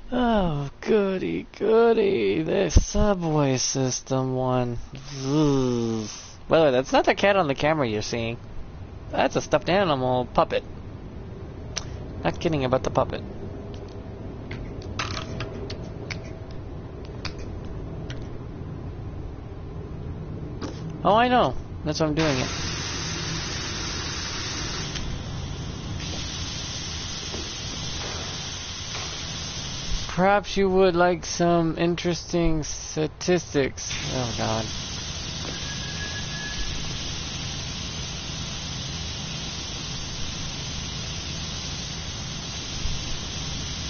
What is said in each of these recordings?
Oh, goody, goody. This subway system one. Ugh. By the way, that's not the cat on the camera you're seeing. That's a stuffed animal puppet. Not kidding about the puppet. Oh, I know. That's why I'm doing it. Perhaps you would like some interesting statistics. Oh, God.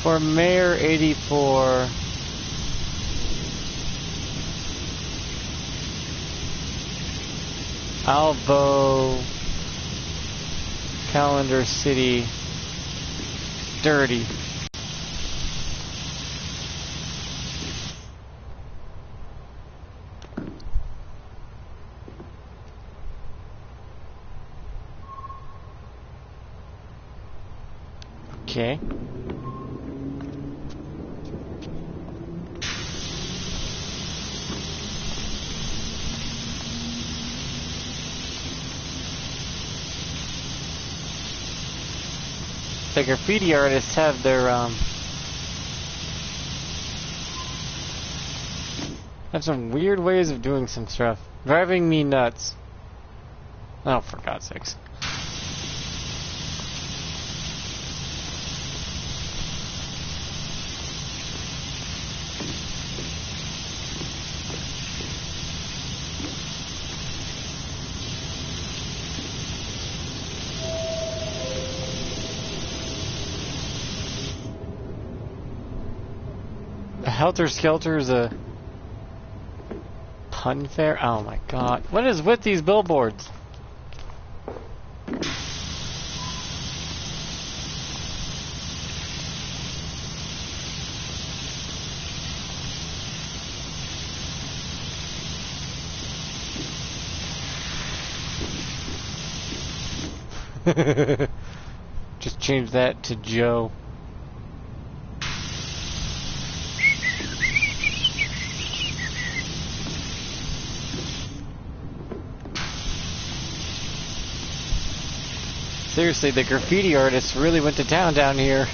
For Mayor 84, Albo, Calendar City, dirty. Okay. The graffiti artists have their have some weird ways of doing some stuff. Driving me nuts. Oh, for God's sakes. Helter Skelter is a pun fair? Oh my God. What is with these billboards? Just change that to Joe. Seriously, the graffiti artists really went to town down here.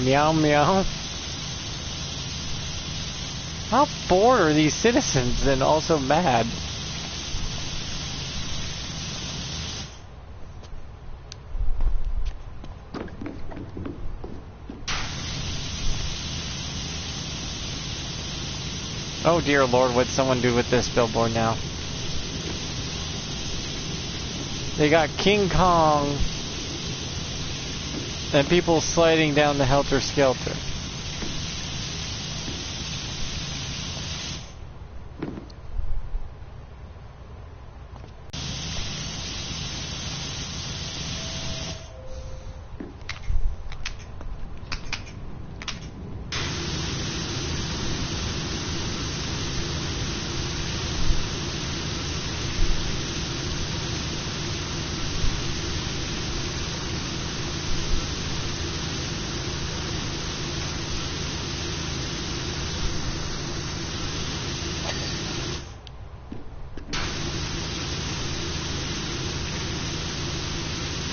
Meow meow. How bored are these citizens and also mad? Oh dear Lord, what'd someone do with this billboard now? They got King Kong and people sliding down the Helter Skelter.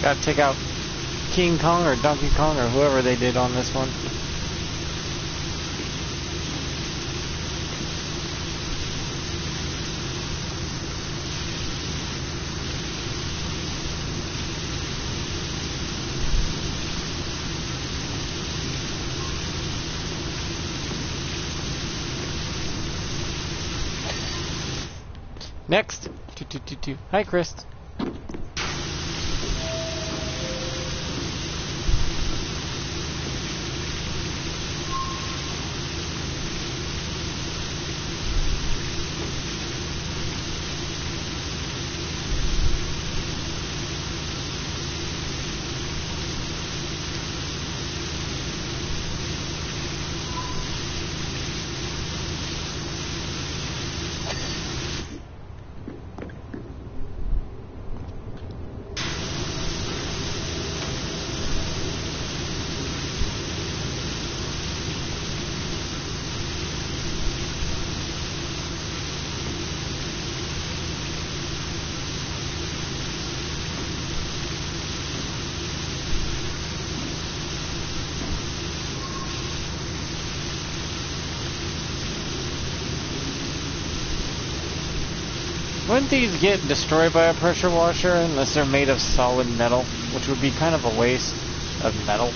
Gotta take out King Kong or Donkey Kong or whoever they did on this one. Next! Hi, Chris. Wouldn't these get destroyed by a pressure washer unless they're made of solid metal, which would be kind of a waste of metal?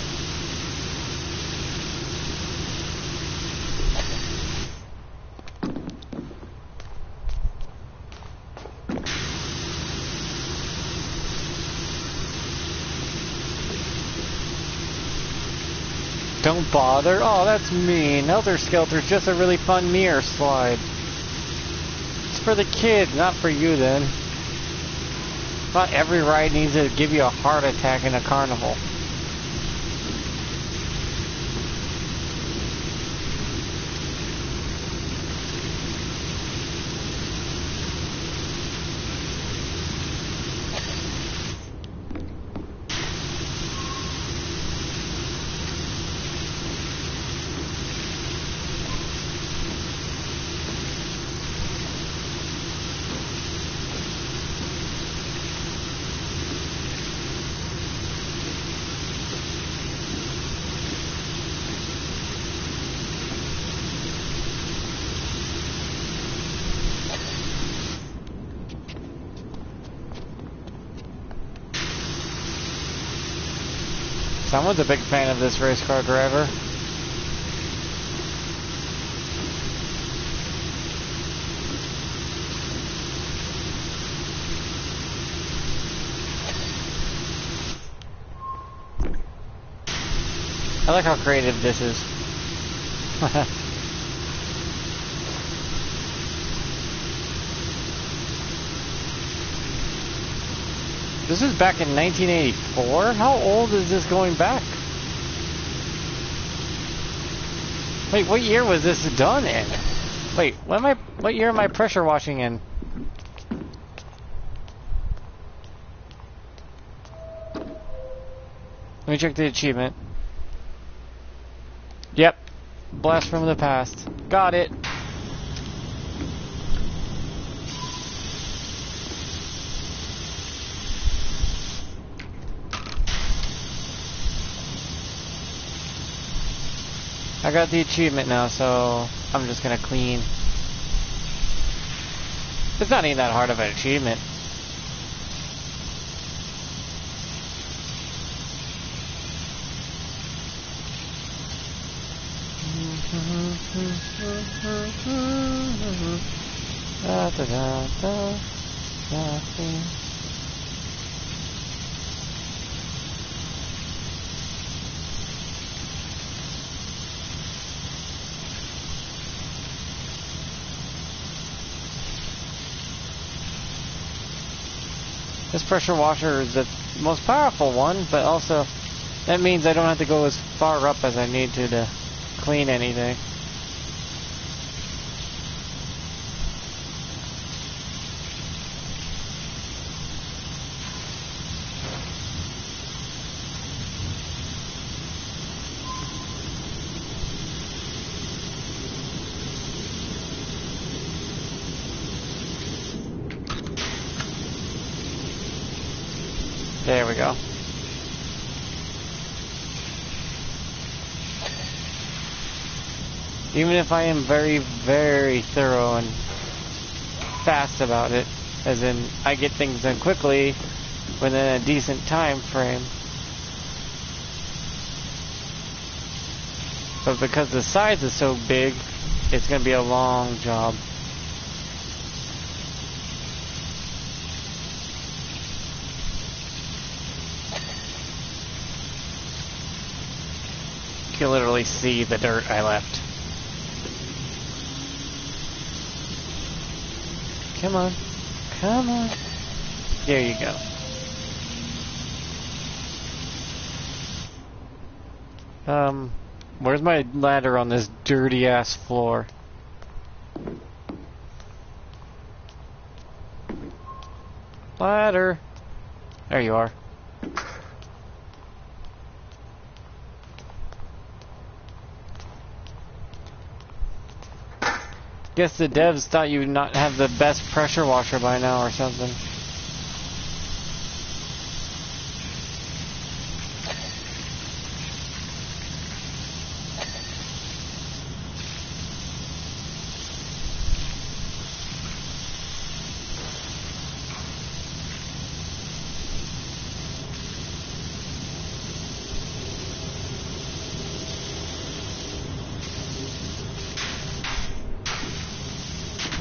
Don't bother? Oh, that's mean. Helter Skelter's just a really fun mirror slide. It's for the kids, not for you then. Not every ride needs to give you a heart attack in a carnival. Someone's a big fan of this race car driver. I like how creative this is. This is back in 1984? How old is this going back? Wait, what year was this done in? Wait, what year am I pressure washing in? Let me check the achievement. Yep. Blast from the past. Got it. I got the achievement now, so I'm just gonna clean. It's not even that hard of an achievement. Da, da, da, da, nothing. This pressure washer is the most powerful one, but also that means I don't have to go as far up as I need to clean anything. There we go. Even if I am very, very thorough and fast about it, as in I get things done quickly within a decent time frame. But because the size is so big, it's going to be a long job. You can literally see the dirt I left. Come on. Come on. There you go. Where's my ladder on this dirty ass floor? Ladder. There you are. Guess the devs thought you would not have the best pressure washer by now or something.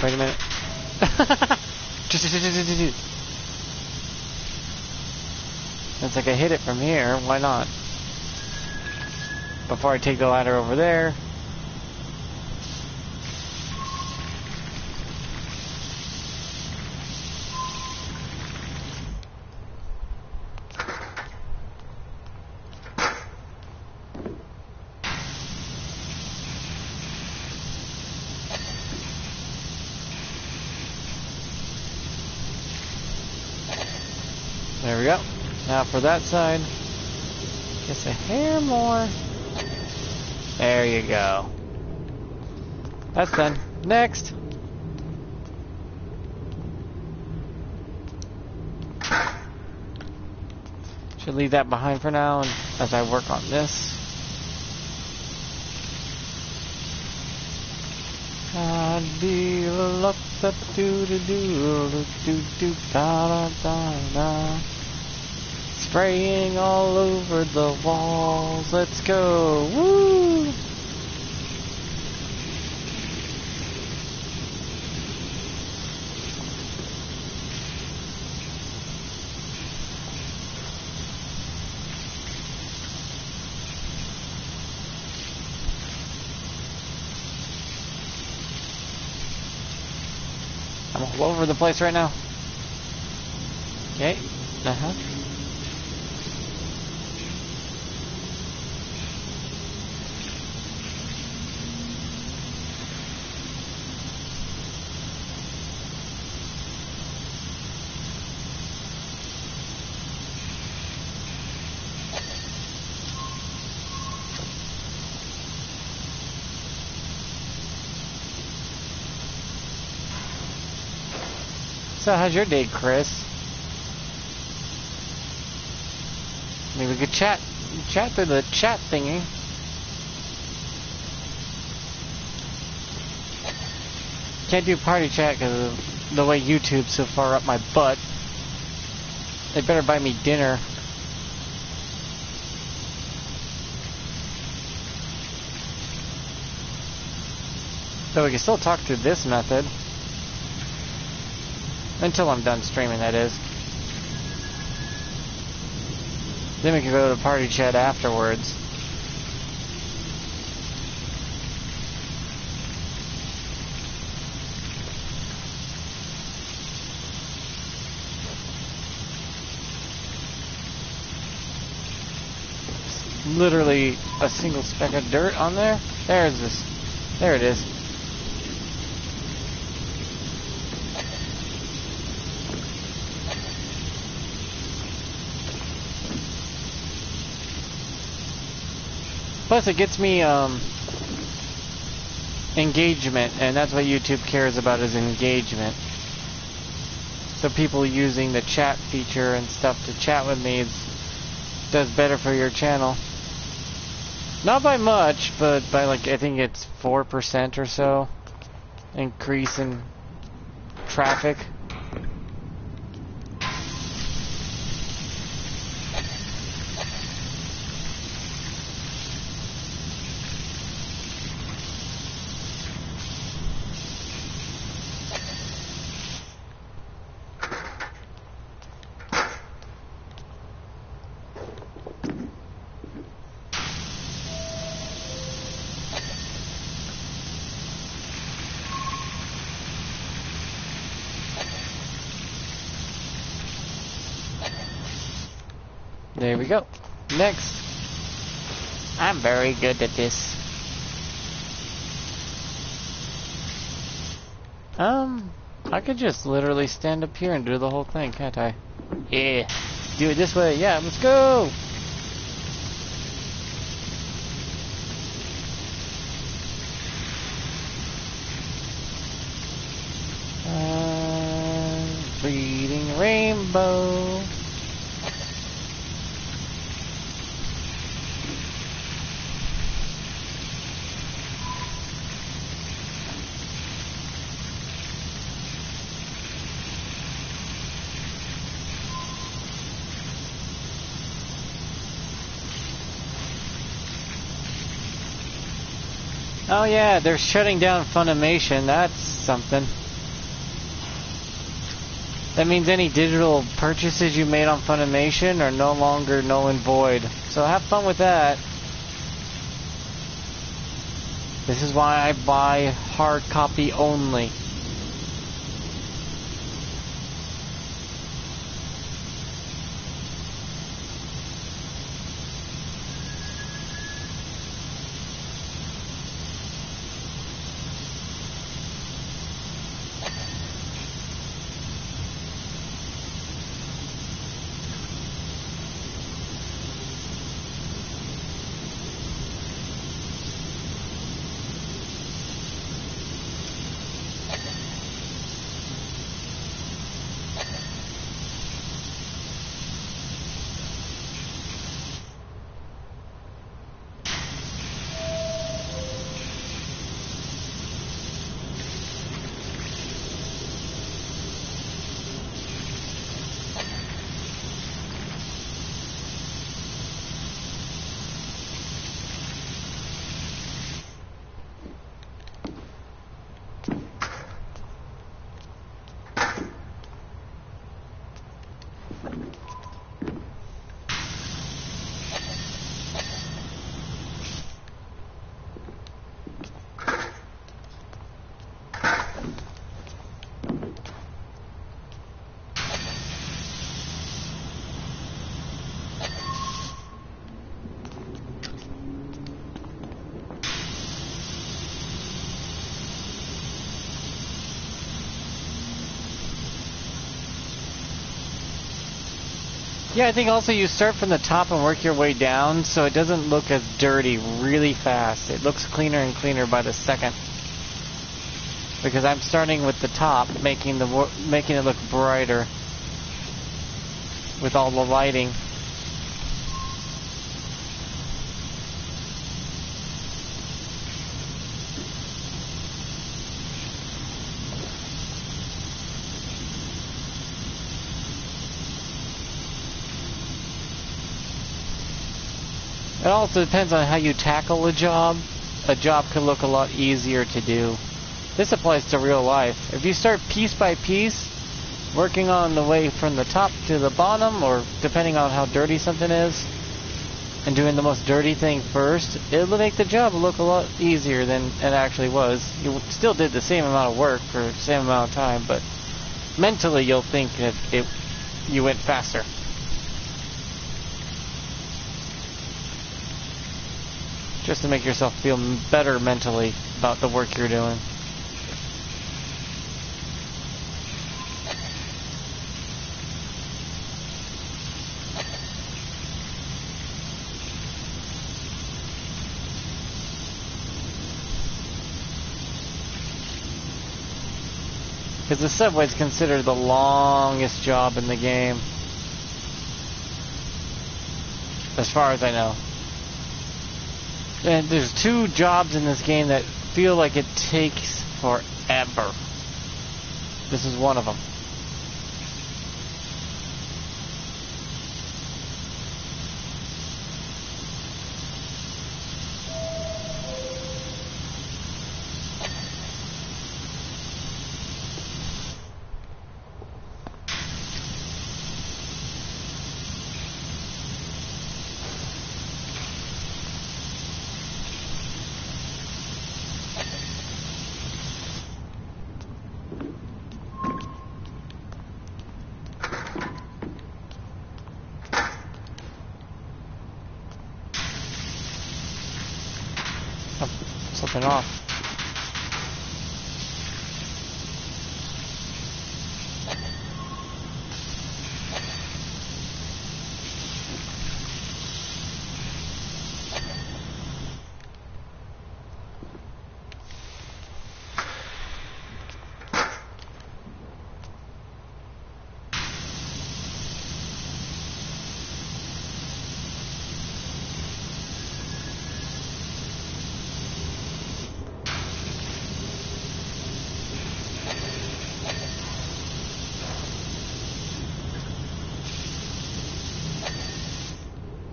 Wait a minute. It's like I hit it from here. Why not? Before I take the ladder over there. There we go. Now for that side. Just a hair more. There you go. That's done. Next. Should leave that behind for now as I work on this. I'd be look up do do do do do da da da. Spraying all over the walls. Let's go. Woo! I'm all over the place right now. Okay. Uh-huh. So how's your day, Chris? Maybe we could chat through the chat thingy. Can't do party chat because of the way YouTube's so far up my butt. They better buy me dinner. So we can still talk through this method. Until I'm done streaming, that is. Then we can go to party chat afterwards. Literally a single speck of dirt on there. There it is. Plus it gets me engagement, and that's what YouTube cares about, is engagement. So people using the chat feature and stuff to chat with me does better for your channel. Not by much, but by like, I think it's 4% or so increase in traffic. There we go. Next. I'm very good at this. I could just literally stand up here and do the whole thing, can't I? Yeah. Do it this way. Yeah, let's go. Reading rainbow. Oh yeah, they're shutting down Funimation. That's something. That means any digital purchases you made on Funimation are no longer null and void. So have fun with that. This is why I buy hard copy only. Yeah, I think also you start from the top and work your way down, so it doesn't look as dirty really fast. It looks cleaner and cleaner by the second. Because I'm starting with the top, making it look brighter with all the lighting. It also depends on how you tackle a job. A job can look a lot easier to do. This applies to real life. If you start piece by piece, working on the way from the top to the bottom, or depending on how dirty something is, and doing the most dirty thing first, it'll make the job look a lot easier than it actually was. You still did the same amount of work for the same amount of time, but mentally you'll think that you went faster. Just to make yourself feel better mentally about the work you're doing. Because the subway is considered the longest job in the game. As far as I know. And there's 2 jobs in this game that feel like it takes forever. This is one of them. Something off.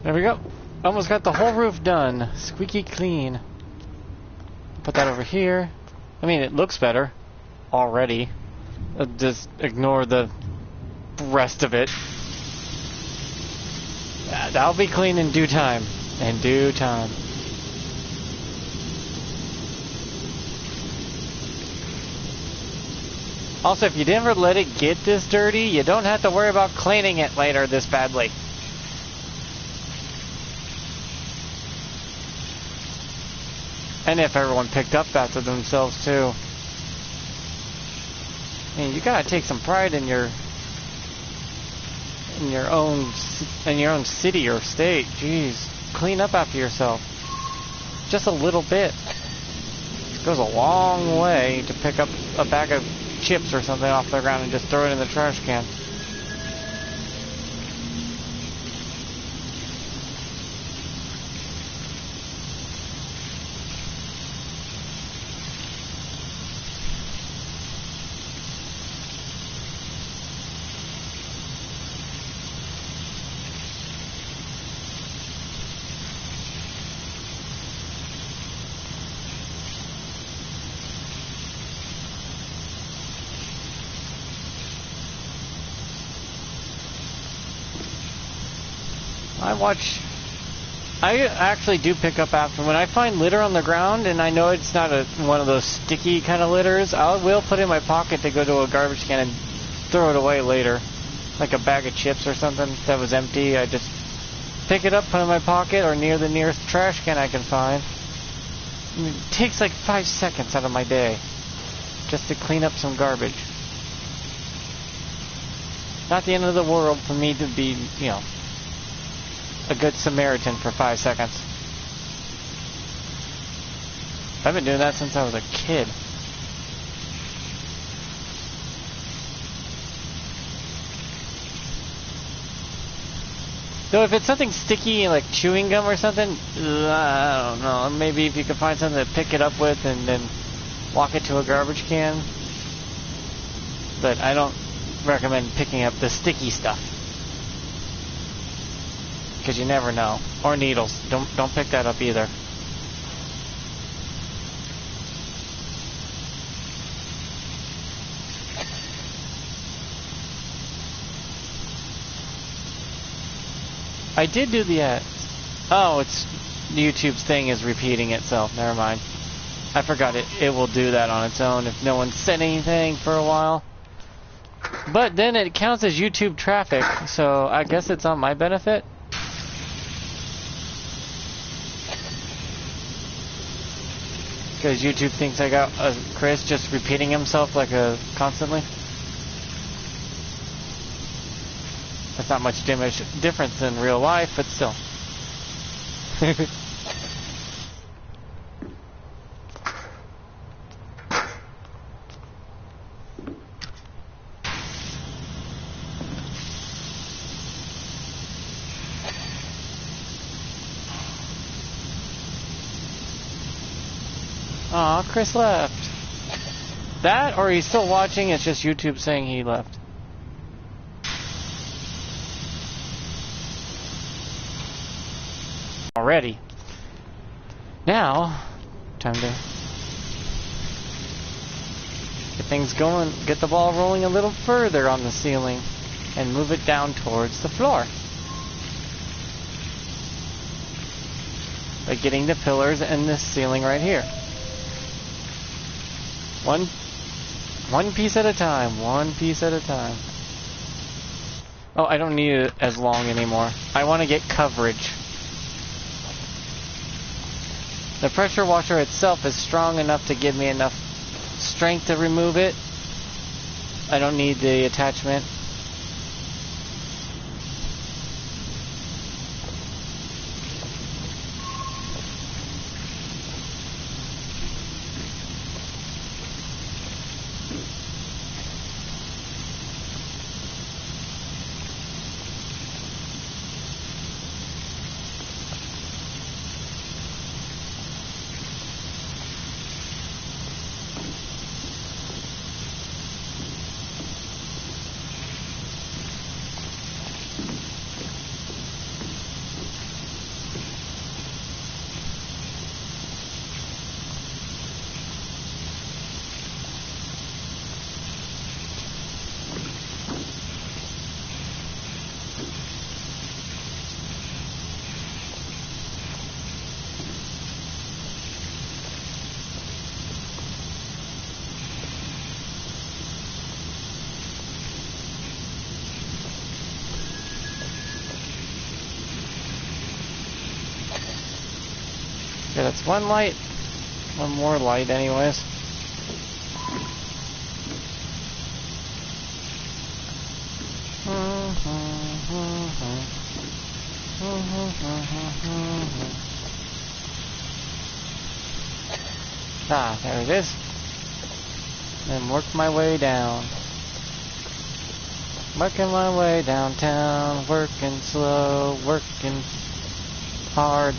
There we go. Almost got the whole roof done. Squeaky clean. Put that over here. I mean, it looks better already. Just ignore the rest of it. That'll be clean in due time. In due time. Also, if you never let it get this dirty, you don't have to worry about cleaning it later this badly. And if everyone picked up after themselves too. I mean, you gotta take some pride in your own city or state. Jeez, clean up after yourself. Just a little bit. It goes a long way to pick up a bag of chips or something off the ground and just throw it in the trash can. I actually do pick up after. When I find litter on the ground and I know it's not one of those sticky kind of litters, I will put it in my pocket to go to a garbage can and throw it away later. Like a bag of chips or something that was empty, I just pick it up, put it in my pocket or near the nearest trash can I can find. And it takes like 5 seconds out of my day just to clean up some garbage. Not the end of the world for me to be, you know, a good Samaritan for 5 seconds. I've been doing that since I was a kid. Though if it's something sticky like chewing gum or something, I don't know. Maybe if you could find something to pick it up with and then walk it to a garbage can. But I don't recommend picking up the sticky stuff. Because you never know. Or needles. Don't pick that up either. I did do the oh, it's YouTube's thing is repeating itself. Never mind. I forgot it will do that on its own if no one said anything for a while. But then it counts as YouTube traffic, so I guess it's on my benefit. Because YouTube thinks I got Chris just repeating himself like constantly. That's not much difference in real life, but still. Aw, Chris left. That, or he's still watching, it's just YouTube saying he left. Already. Now, time to get things going, get the ball rolling a little further on the ceiling, and move it down towards the floor. By getting the pillars and this ceiling right here. One piece at a time, one piece at a time. Oh, I don't need it as long anymore. I want to get coverage. The pressure washer itself is strong enough to give me enough strength to remove it. I don't need the attachment. Okay, that's one light. One more light anyways. Ah, there it is. And work my way down. Working my way downtown, working slow, working hard.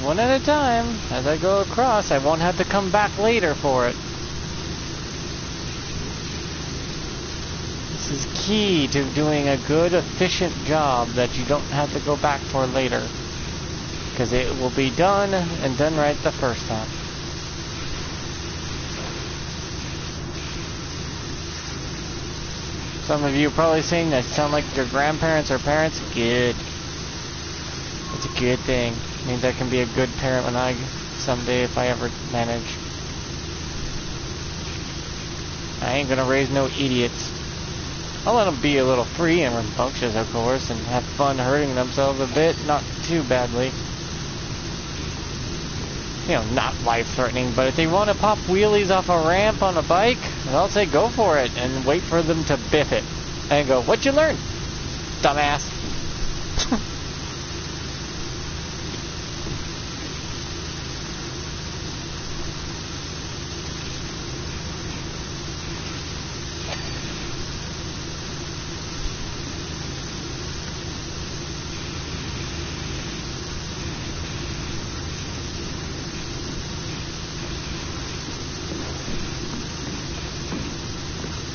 One at a time. As I go across, I won't have to come back later for it. This is key to doing a good, efficient job that you don't have to go back for later. Because it will be done, and done right the first time. Some of you are probably saying that sound like your grandparents or parents. Good. It's a good thing. It means I can be a good parent when someday if I ever manage. I ain't gonna raise no idiots. I'll let them be a little free and rambunctious, of course, and have fun hurting themselves a bit, not too badly. You know, not life-threatening, but if they want to pop wheelies off a ramp on a bike, I'll say go for it, and wait for them to biff it. And go, what'd you learn, dumbass?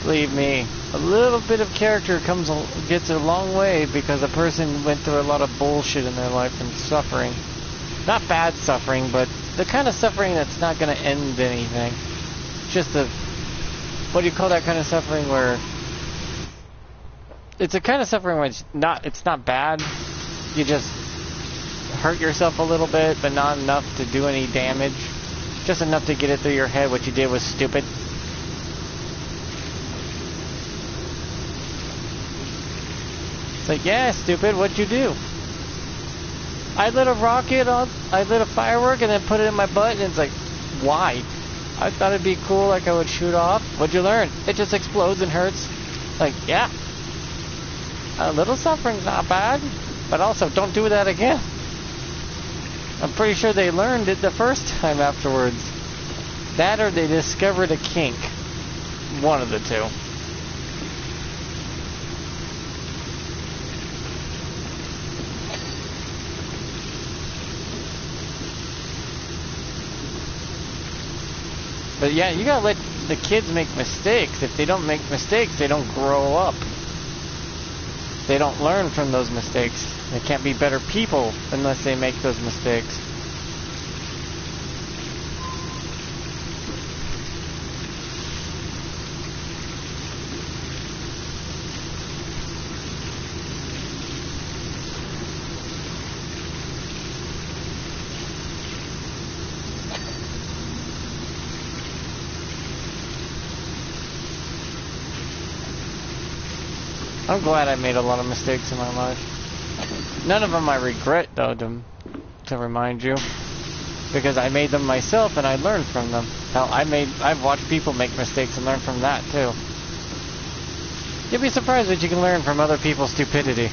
Believe me, a little bit of character gets a long way because a person went through a lot of bullshit in their life and suffering. Not bad suffering, but the kind of suffering that's not going to end anything. Just a, what do you call that kind of suffering where it's a kind of suffering where it's not bad. You just hurt yourself a little bit, but not enough to do any damage. Just enough to get it through your head what you did was stupid. It's like, yeah, stupid, what'd you do? I lit a rocket on, I lit a firework and then put it in my butt, and it's like, why? I thought it'd be cool, like I would shoot off. What'd you learn? It just explodes and hurts. Like, yeah. A little suffering's not bad, but also don't do that again. I'm pretty sure they learned it the first time afterwards. That or they discovered a kink. One of the two. But yeah, you gotta let the kids make mistakes. If they don't make mistakes, they don't grow up. They don't learn from those mistakes. They can't be better people unless they make those mistakes. I'm glad I made a lot of mistakes in my life. None of them I regret, though, to remind you. Because I made them myself and I learned from them. Hell, I've watched people make mistakes and learn from that, too. You'd be surprised what you can learn from other people's stupidity.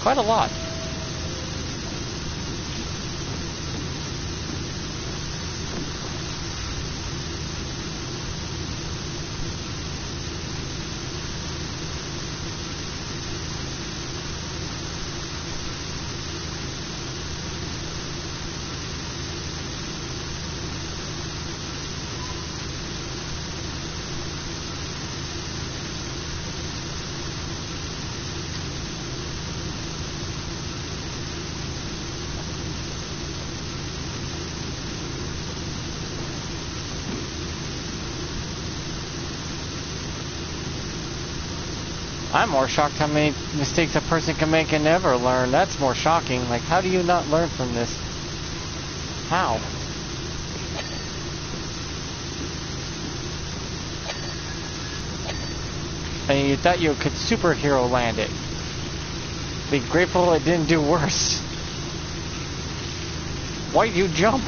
Quite a lot. I'm more shocked how many mistakes a person can make and never learn. That's more shocking. Like, how do you not learn from this? How? And you thought you could superhero land it. Be grateful it didn't do worse. Why'd you jump?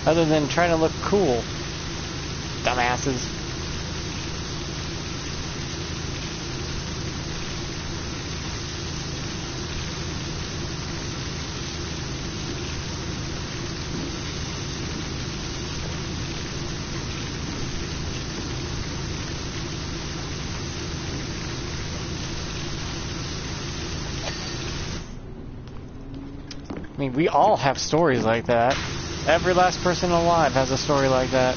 Other than trying to look cool. Dumbasses. I mean, we all have stories like that. Every last person alive has a story like that.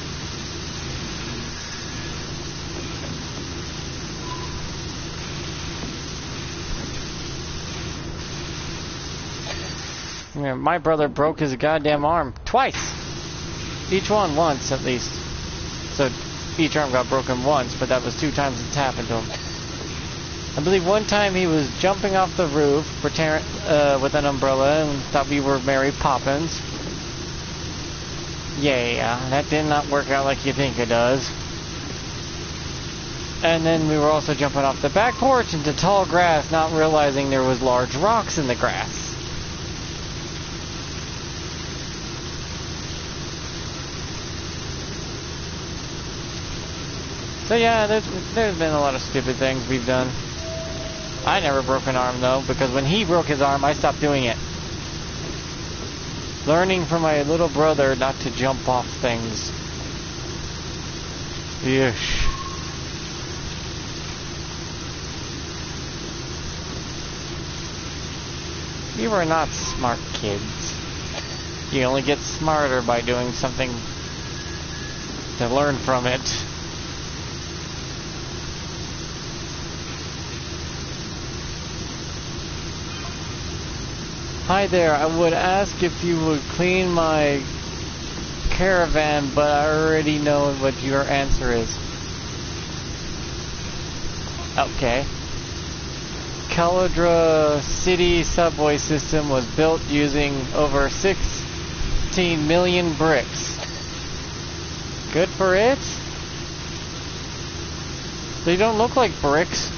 Yeah, my brother broke his goddamn arm twice. Each one once, at least. So each arm got broken once, but that was 2 times it's happened to him. I believe one time he was jumping off the roof with an umbrella and thought we were Mary Poppins. Yeah, that did not work out like you think it does. And then we were also jumping off the back porch into tall grass, not realizing there was large rocks in the grass. So yeah, there's been a lot of stupid things we've done. I never broke an arm though, because when he broke his arm, I stopped doing it. Learning from my little brother not to jump off things. Yeesh. You were not smart kids. You only get smarter by doing something to learn from it. Hi there, I would ask if you would clean my caravan, but I already know what your answer is. Okay. Caloundra City subway system was built using over 16 million bricks. Good for it. They don't look like bricks.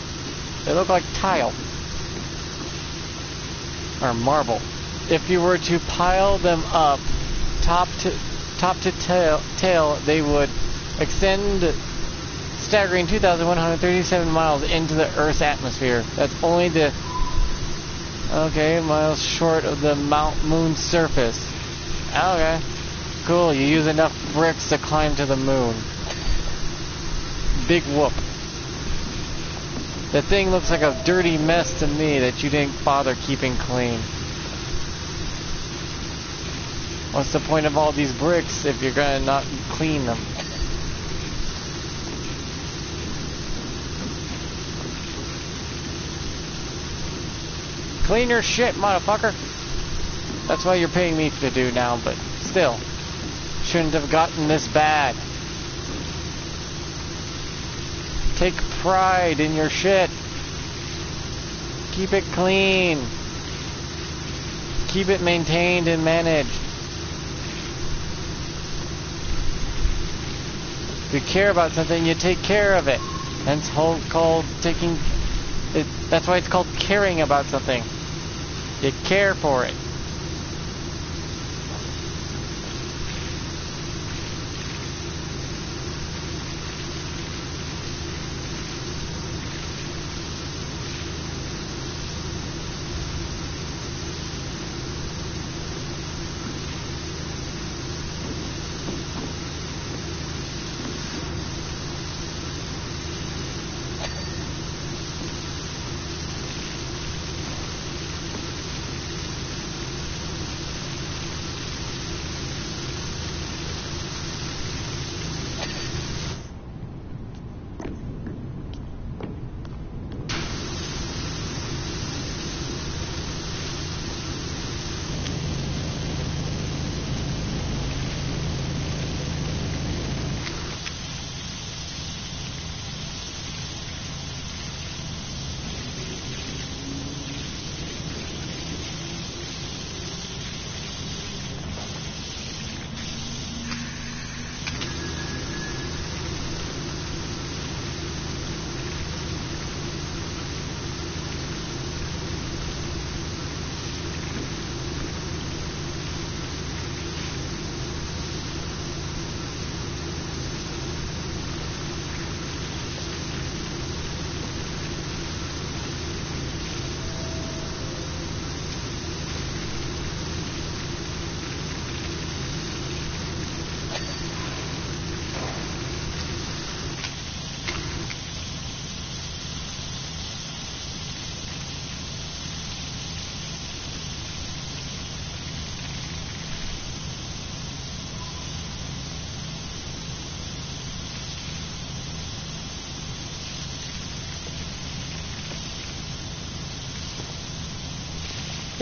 They look like tile. Or marble. If you were to pile them up top to tail, they would extend staggering 2,137 miles into the Earth's atmosphere. That's only the miles short of the moon's surface. Okay, cool. You use enough bricks to climb to the moon. Big whoop. The thing looks like a dirty mess to me that you didn't bother keeping clean. What's the point of all these bricks if you're gonna not clean them? Clean your shit, motherfucker. That's what you're paying me to do now, but still. Shouldn't have gotten this bad. Take pride in your shit. Keep it clean. Keep it maintained and managed. If you care about something, you take care of it. That's called taking it. That's why it's called caring about something. You care for it.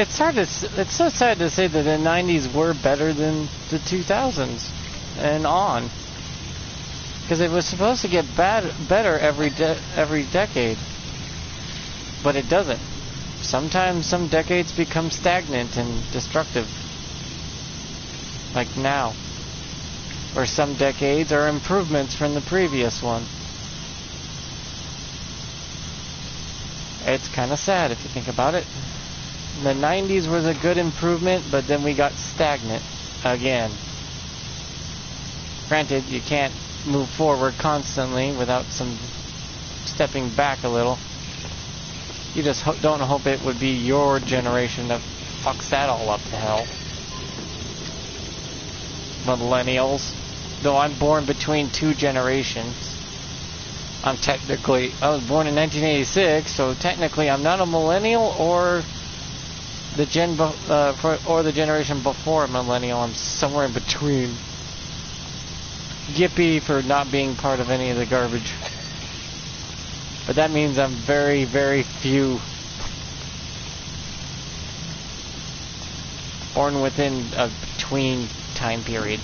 It's so sad to say that the 90s were better than the 2000s and on. Because it was supposed to get better every decade. But it doesn't. Sometimes some decades become stagnant and destructive. Like now. Or some decades are improvements from the previous one. It's kind of sad if you think about it. The 90s was a good improvement, but then we got stagnant again. Granted, you can't move forward constantly without some stepping back a little. You just don't hope it would be your generation that fucks that all up to hell. Millennials. Though I'm born between two generations. I was born in 1986, so technically I'm not a millennial or or the generation before millennial. I'm somewhere in between. Yippee for not being part of any of the garbage. But that means I'm very, very few. Born within a between time period.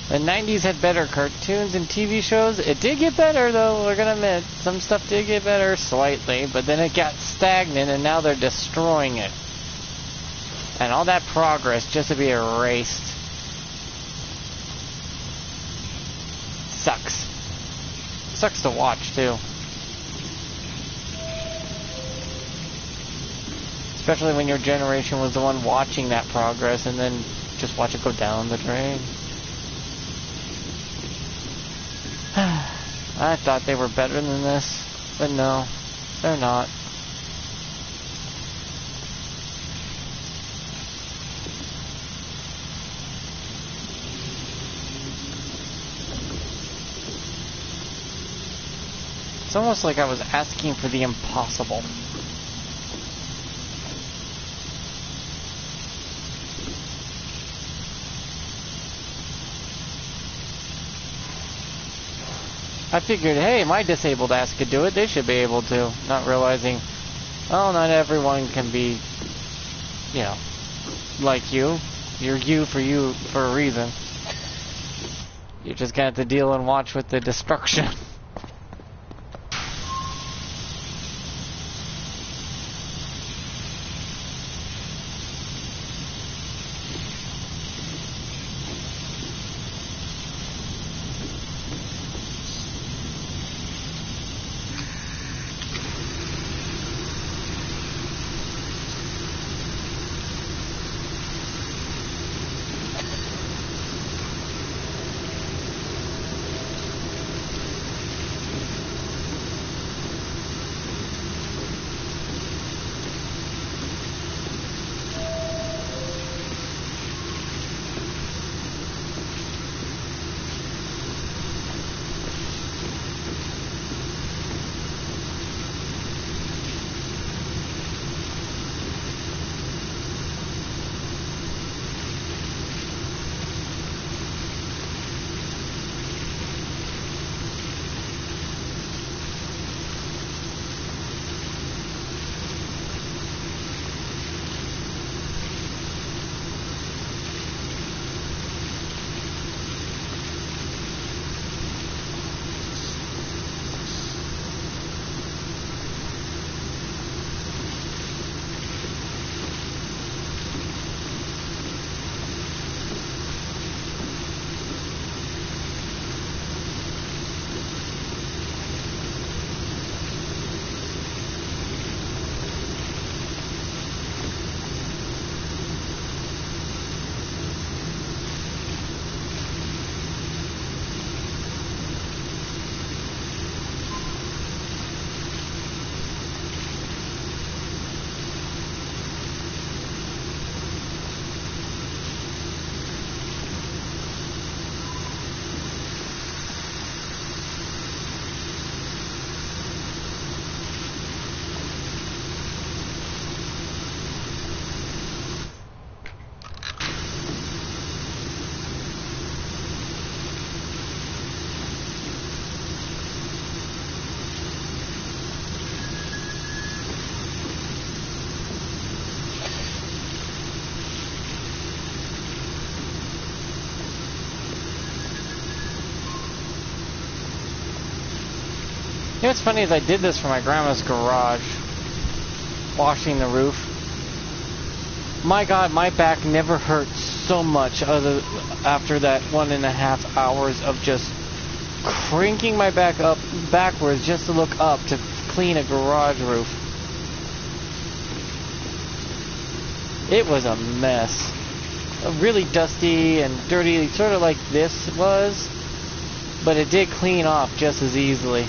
The 90s had better cartoons and TV shows. It did get better, though, we're gonna admit. Some stuff did get better slightly, but then it got stagnant, and now they're destroying it. And all that progress just to be erased. Sucks. Sucks to watch, too. Especially when your generation was the one watching that progress, and then just watch it go down the drain. I thought they were better than this, but no, they're not. It's almost like I was asking for the impossible. I figured, hey, my disabled ass could do it, they should be able to. Not realizing, oh, not everyone can be, you know, like you. You're you for a reason. You're just gonna have to deal and watch with the destruction. You know what's funny is I did this for my grandma's garage, washing the roof. My God, my back never hurt so much after that 1.5 hours of just cranking my back up backwards just to look up to clean a garage roof. It was a mess. Really dusty and dirty, sort of like this was, but it did clean off just as easily.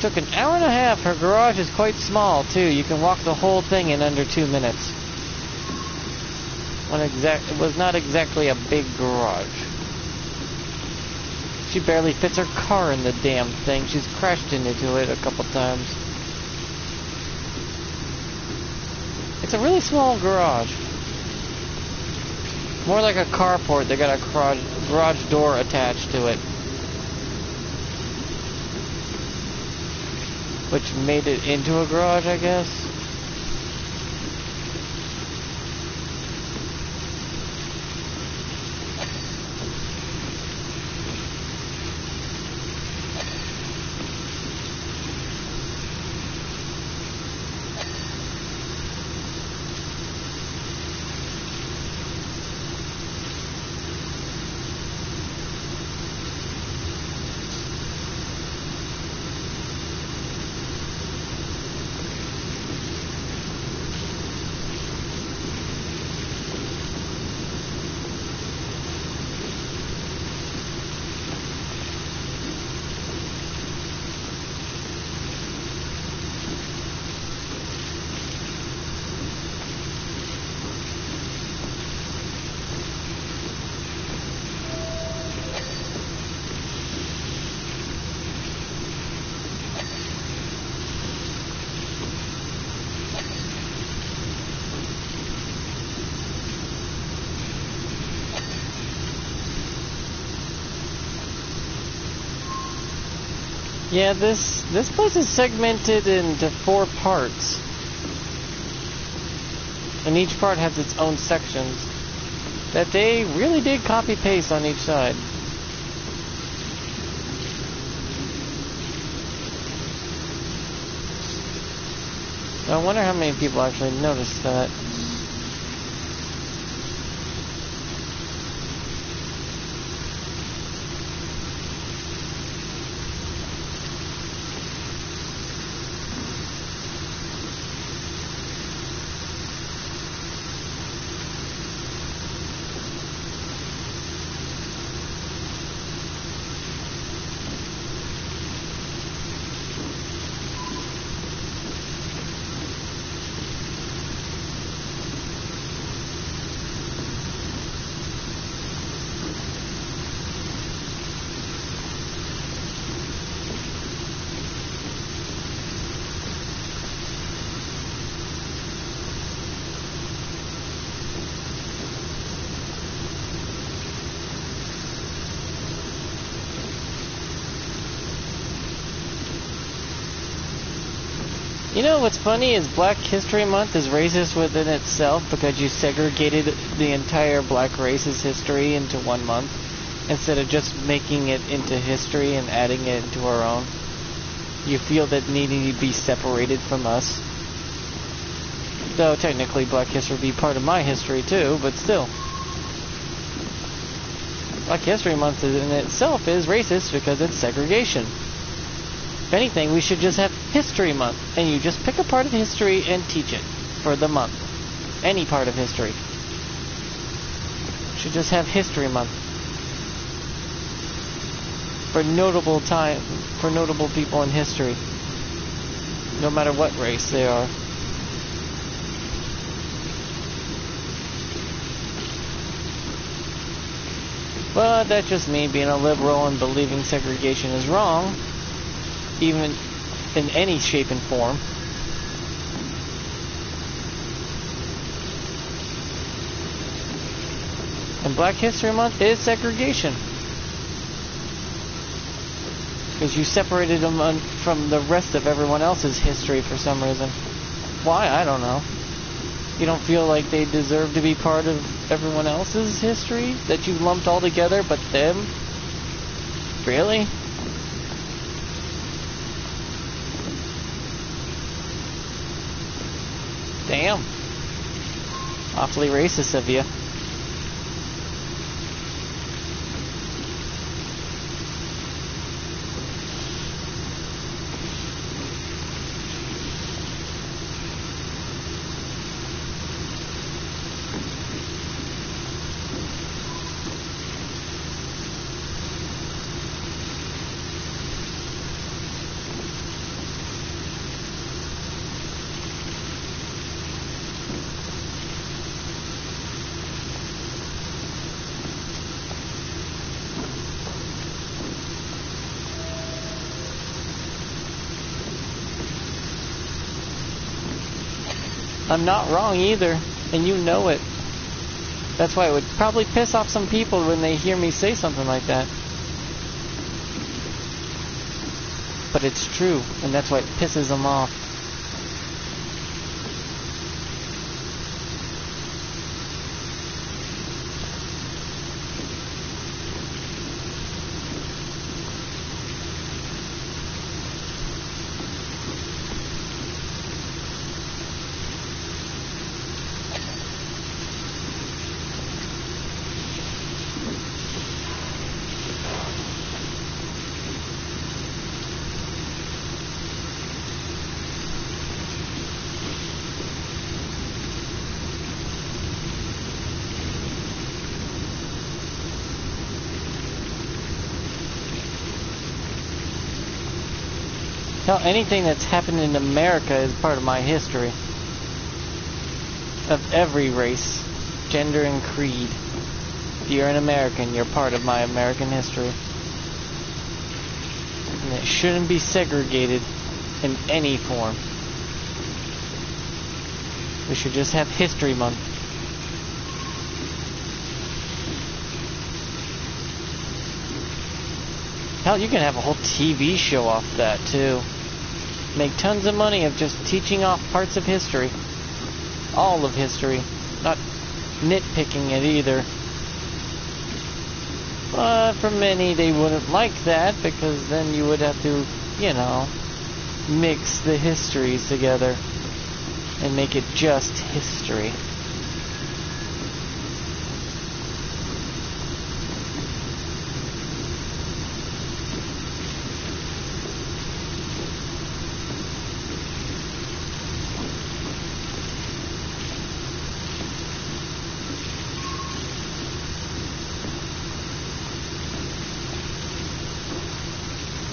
Took an hour and a half. Her garage is quite small too. You can walk the whole thing in under 2 minutes. It was not exactly a big garage. She barely fits her car in the damn thing. She's crashed into it a couple times. It's a really small garage. More like a carport. They got a garage door attached to it, which made it into a garage, I guess. Yeah, this place is segmented into 4 parts. And each part has its own sections that they really did copy-paste on each side. I wonder how many people actually noticed that. You know what's funny is Black History Month is racist within itself because you segregated the entire black race's history into 1 month instead of just making it into history and adding it into our own. You feel that needing to be separated from us. Though technically Black History would be part of my history too, but still. Black History Month in itself is racist because it's segregation. If anything, we should just have History Month, and you just pick a part of history and teach it for the month. Any part of history. Should just have History Month. For notable people in history. No matter what race they are. But that's just me being a liberal and believing segregation is wrong. Even in any shape and form. And Black History Month is segregation. Because you separated them from the rest of everyone else's history for some reason. Why? I don't know. You don't feel like they deserve to be part of everyone else's history? That you lumped all together but them? Really? Damn. Awfully racist of you. I'm not wrong either, and you know it. That's why it would probably piss off some people when they hear me say something like that. But it's true, and that's why it pisses them off. Hell, anything that's happened in America is part of my history. Of every race, gender, and creed. If you're an American, you're part of my American history. And it shouldn't be segregated in any form. We should just have History Month. Hell, you can have a whole TV show off that, too. Make tons of money of just teaching off parts of history. All of history. Not nitpicking it either. But for many, they wouldn't like that, because then you would have to, you know, mix the histories together and make it just history.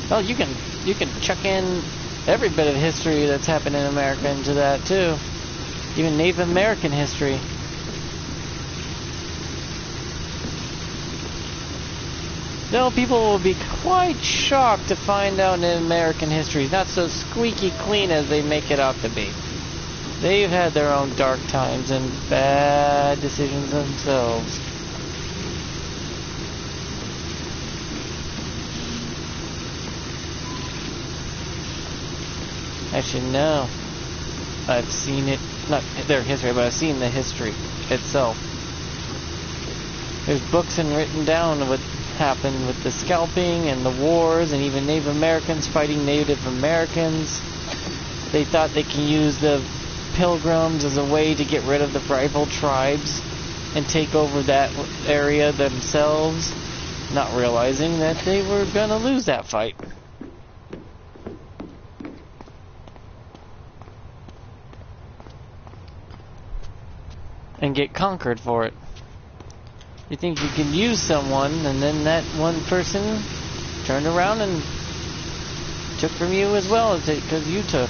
Well, you can chuck in every bit of history that's happened in America into that too. Even Native American history. No, people will be quite shocked to find out in American history is not so squeaky clean as they make it out to be. They've had their own dark times and bad decisions themselves. Actually, no. I've seen it, not their history, but I've seen the history itself. There's books and written down what happened with the scalping and the wars, and even Native Americans fighting Native Americans. They thought they can use the Pilgrims as a way to get rid of the rival tribes and take over that area themselves, not realizing that they were gonna lose that fight. And get conquered for it. You think you can use someone, and then that one person turned around and took from you as well as because you took.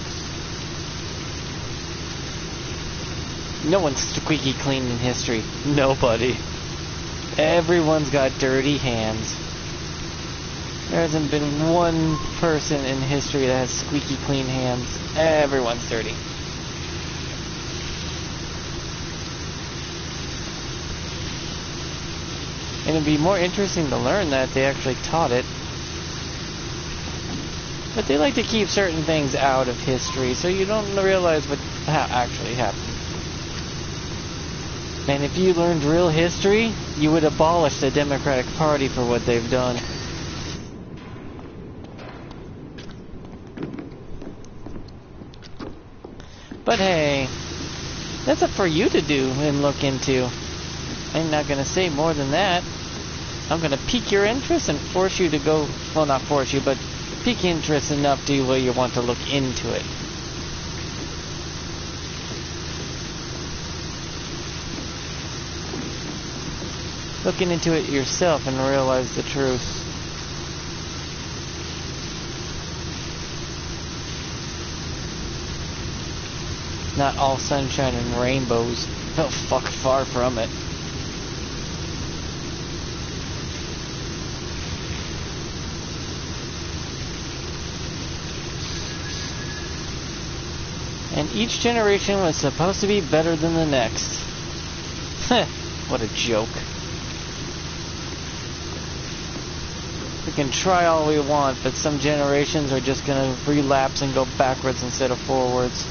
No one's squeaky clean in history. Nobody. Everyone's got dirty hands. There hasn't been one person in history that has squeaky clean hands. Everyone's dirty. And it'd be more interesting to learn that they actually taught it. But they like to keep certain things out of history, so you don't realize what actually happened. And if you learned real history, you would abolish the Democratic Party for what they've done. But hey, that's up for you to do and look into. I'm not going to say more than that. I'm going to pique your interest and force you to go, well, not force you, but pique interest enough to where you want to look into it. Looking into it yourself and realize the truth. Not all sunshine and rainbows. Oh, fuck, far from it. And each generation was supposed to be better than the next. What a joke. We can try all we want, but some generations are just gonna relapse and go backwards instead of forwards.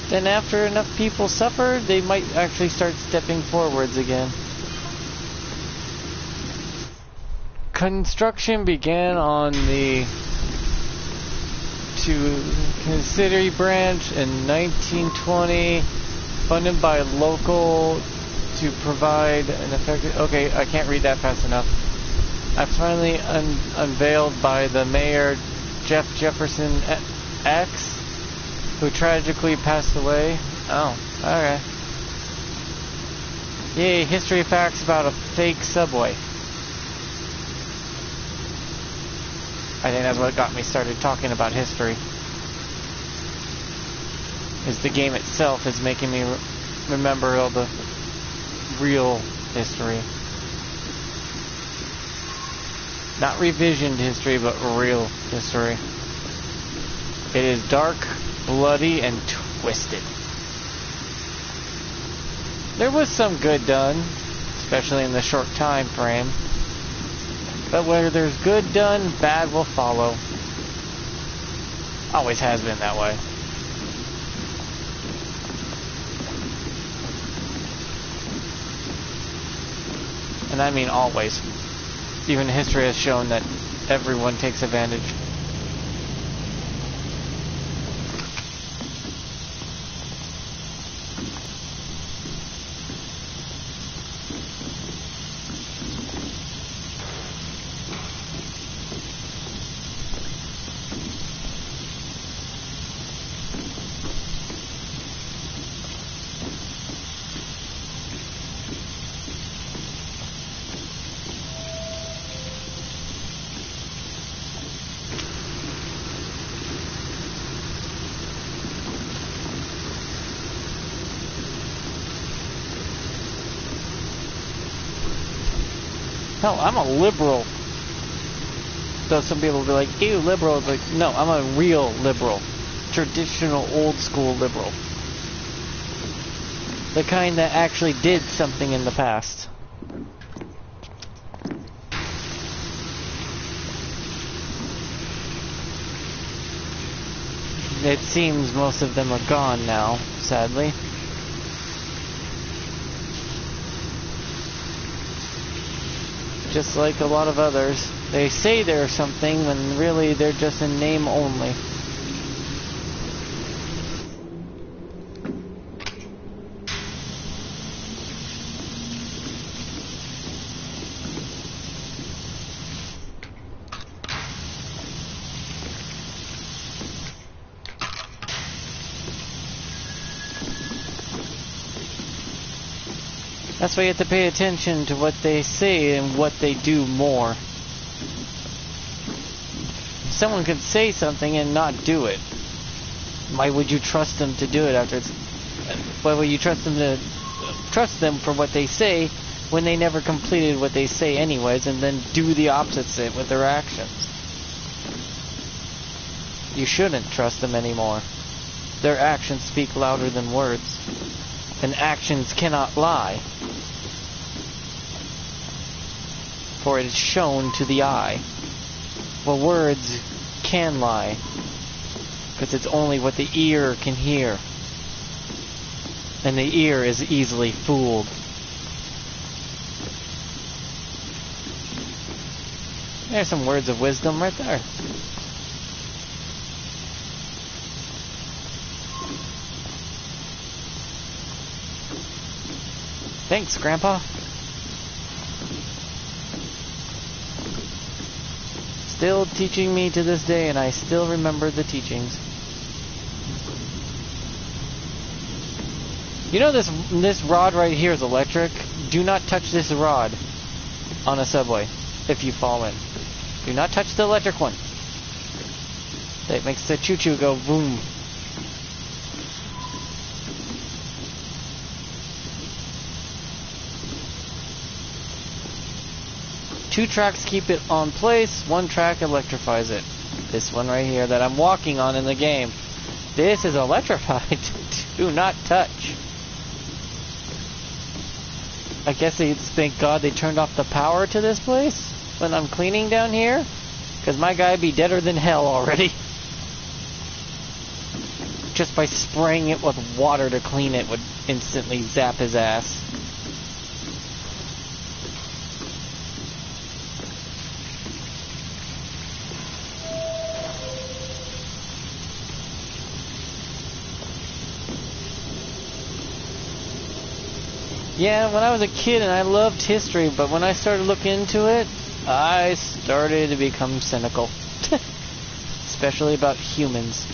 Then after enough people suffer, they might actually start stepping forwards again. Construction began on the City branch in 1920, funded by local to provide an effective... Okay, I can't read that fast enough. I finally unveiled by the mayor, Jeff Jefferson X, who tragically passed away. Oh, okay. Yay, history facts about a fake subway. I think that's what got me started talking about history. Is the game itself is making me remember all the real history. Not revisioned history, but real history. It is dark, bloody, and twisted. There was some good done, especially in the short time frame. But where there's good done, bad will follow. Always has been that way. And I mean always. Even history has shown that everyone takes advantage. Hell, I'm a liberal. Though some people will be like, ew, liberal. It's like, no, I'm a real liberal. Traditional, old school liberal. The kind that actually did something in the past. It seems most of them are gone now, sadly. Just like a lot of others. They say they're something when really they're just in name only. That's why you have to pay attention to what they say and what they do more. Someone could say something and not do it. Why would you trust them to do it after it's... Why would you trust them for what they say when they never completed what they say anyways and then do the opposite with their actions? You shouldn't trust them anymore. Their actions speak louder than words. And actions cannot lie. For it is shown to the eye. Well, words can lie. Because it's only what the ear can hear. And the ear is easily fooled. There's some words of wisdom right there. Thanks, Grandpa. Still teaching me to this day, and I still remember the teachings. You know this rod right here is electric? Do not touch this rod on a subway if you fall in. Do not touch the electric one. That makes the choo-choo go boom. 2 tracks keep it on place, 1 track electrifies it. This one right here that I'm walking on in the game. This is electrified. Do not touch. I guess thank God they turned off the power to this place when I'm cleaning down here. Because my guy'd be deader than hell already. Just by spraying it with water to clean it would instantly zap his ass. Yeah, when I was a kid and I loved history, but when I started looking into it, I started to become cynical. Especially about humans.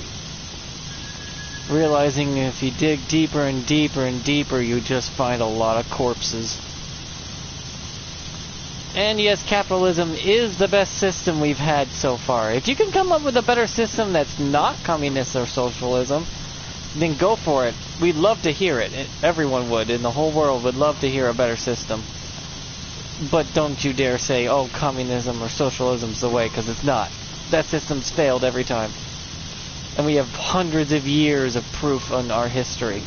Realizing if you dig deeper and deeper and deeper, you just find a lot of corpses. And yes, capitalism is the best system we've had so far. If you can come up with a better system that's not communist or socialism, then go for it. We'd love to hear it. Everyone would in the whole world would love to hear a better system. But don't you dare say, oh, communism or socialism's the way, because it's not. That system's failed every time. And we have hundreds of years of proof on our history.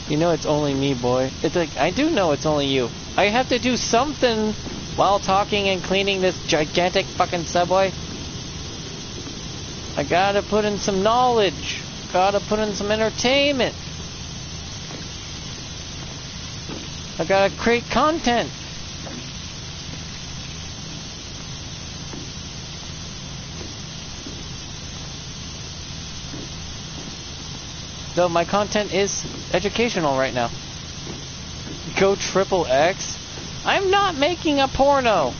You know it's only me, boy. It's like, I do know it's only you. I have to do something while talking and cleaning this gigantic fucking subway. I gotta put in some knowledge. Gotta put in some entertainment. I gotta create content. Though my content is educational right now. Go XXX? I'm not making a porno.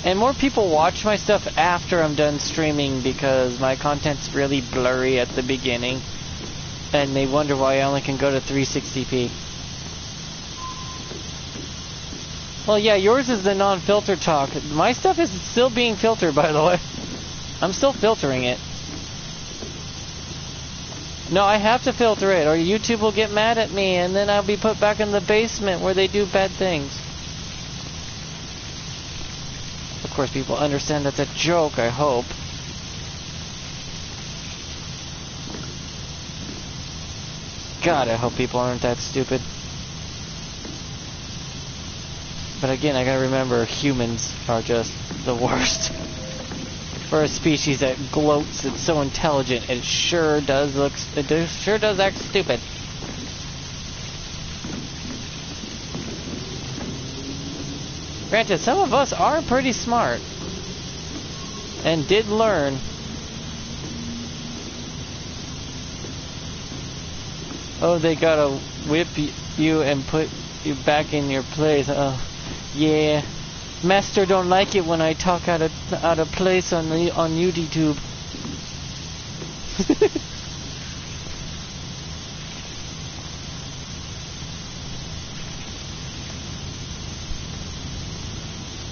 And more people watch my stuff after I'm done streaming because my content's really blurry at the beginning. And they wonder why I only can go to 360p. Well, yeah, yours is the non-filter talk. My stuff is still being filtered, by the way. I'm still filtering it. No, I have to filter it, or YouTube will get mad at me, and then I'll be put back in the basement where they do bad things. Of course, people understand that's a joke, I hope. God, I hope people aren't that stupid. But again, I gotta remember, humans are just the worst. For a species that gloats, it's so intelligent, it sure does act stupid. Granted, some of us are pretty smart. And did learn. Oh, they gotta whip you and put you back in your place. Oh, yeah. Master don't like it when I talk out of place on YouTube.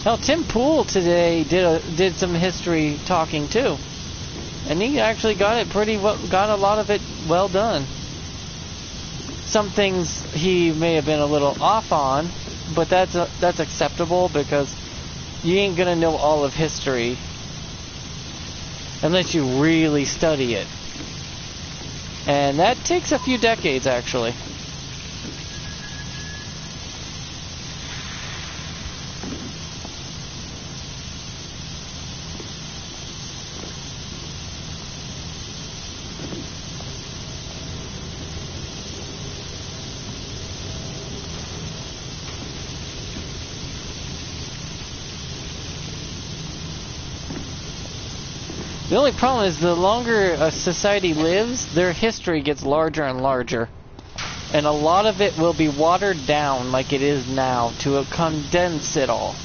Well, Tim Pool today did some history talking too, and he actually got it pretty well. Got a lot of it well done. Some things he may have been a little off on, but that's acceptable because you ain't gonna know all of history unless you really study it, and that takes a few decades actually. The only problem is the longer a society lives, their history gets larger and larger. And a lot of it will be watered down like it is now to condense it all.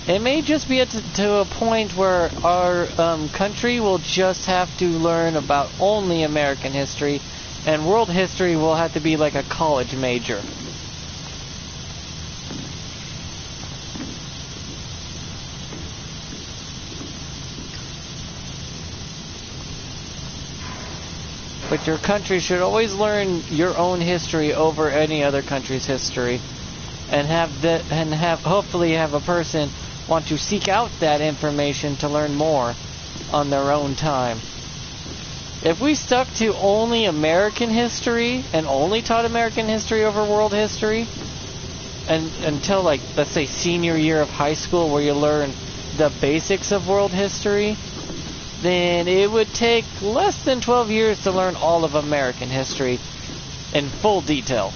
It may just be to a point where our country will just have to learn about only American history, and world history will have to be like a college major. But your country should always learn your own history over any other country's history, and hopefully have a person want to seek out that information to learn more on their own time. If we stuck to only American history and only taught American history over world history, and until, like, let's say senior year of high school where you learn the basics of world history, then it would take less than 12 years to learn all of American history in full detail.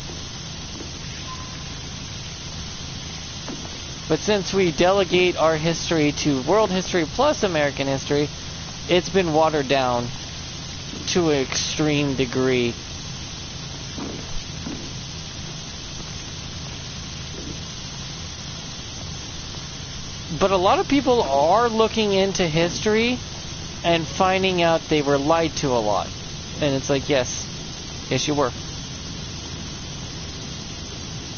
But since we delegate our history to world history plus American history, it's been watered down to an extreme degree. But a lot of people are looking into history and finding out they were lied to a lot. And it's like, yes you were.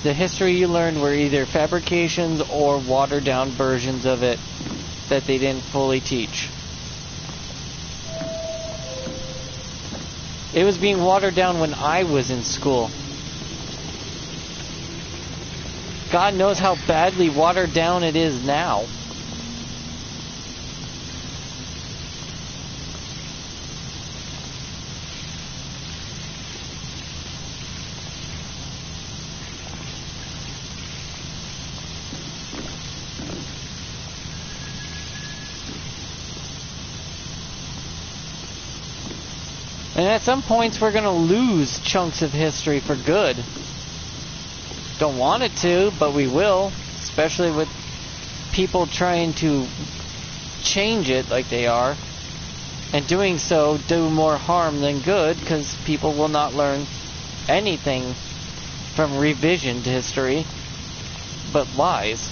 The history you learned were either fabrications or watered down versions of it that they didn't fully teach. It was being watered down when I was in school. God knows how badly watered down it is now. And at some points we're going to lose chunks of history for good. Don't want it to, but we will. Especially with people trying to change it like they are. And doing so do more harm than good, because people will not learn anything from revisioned history, but lies.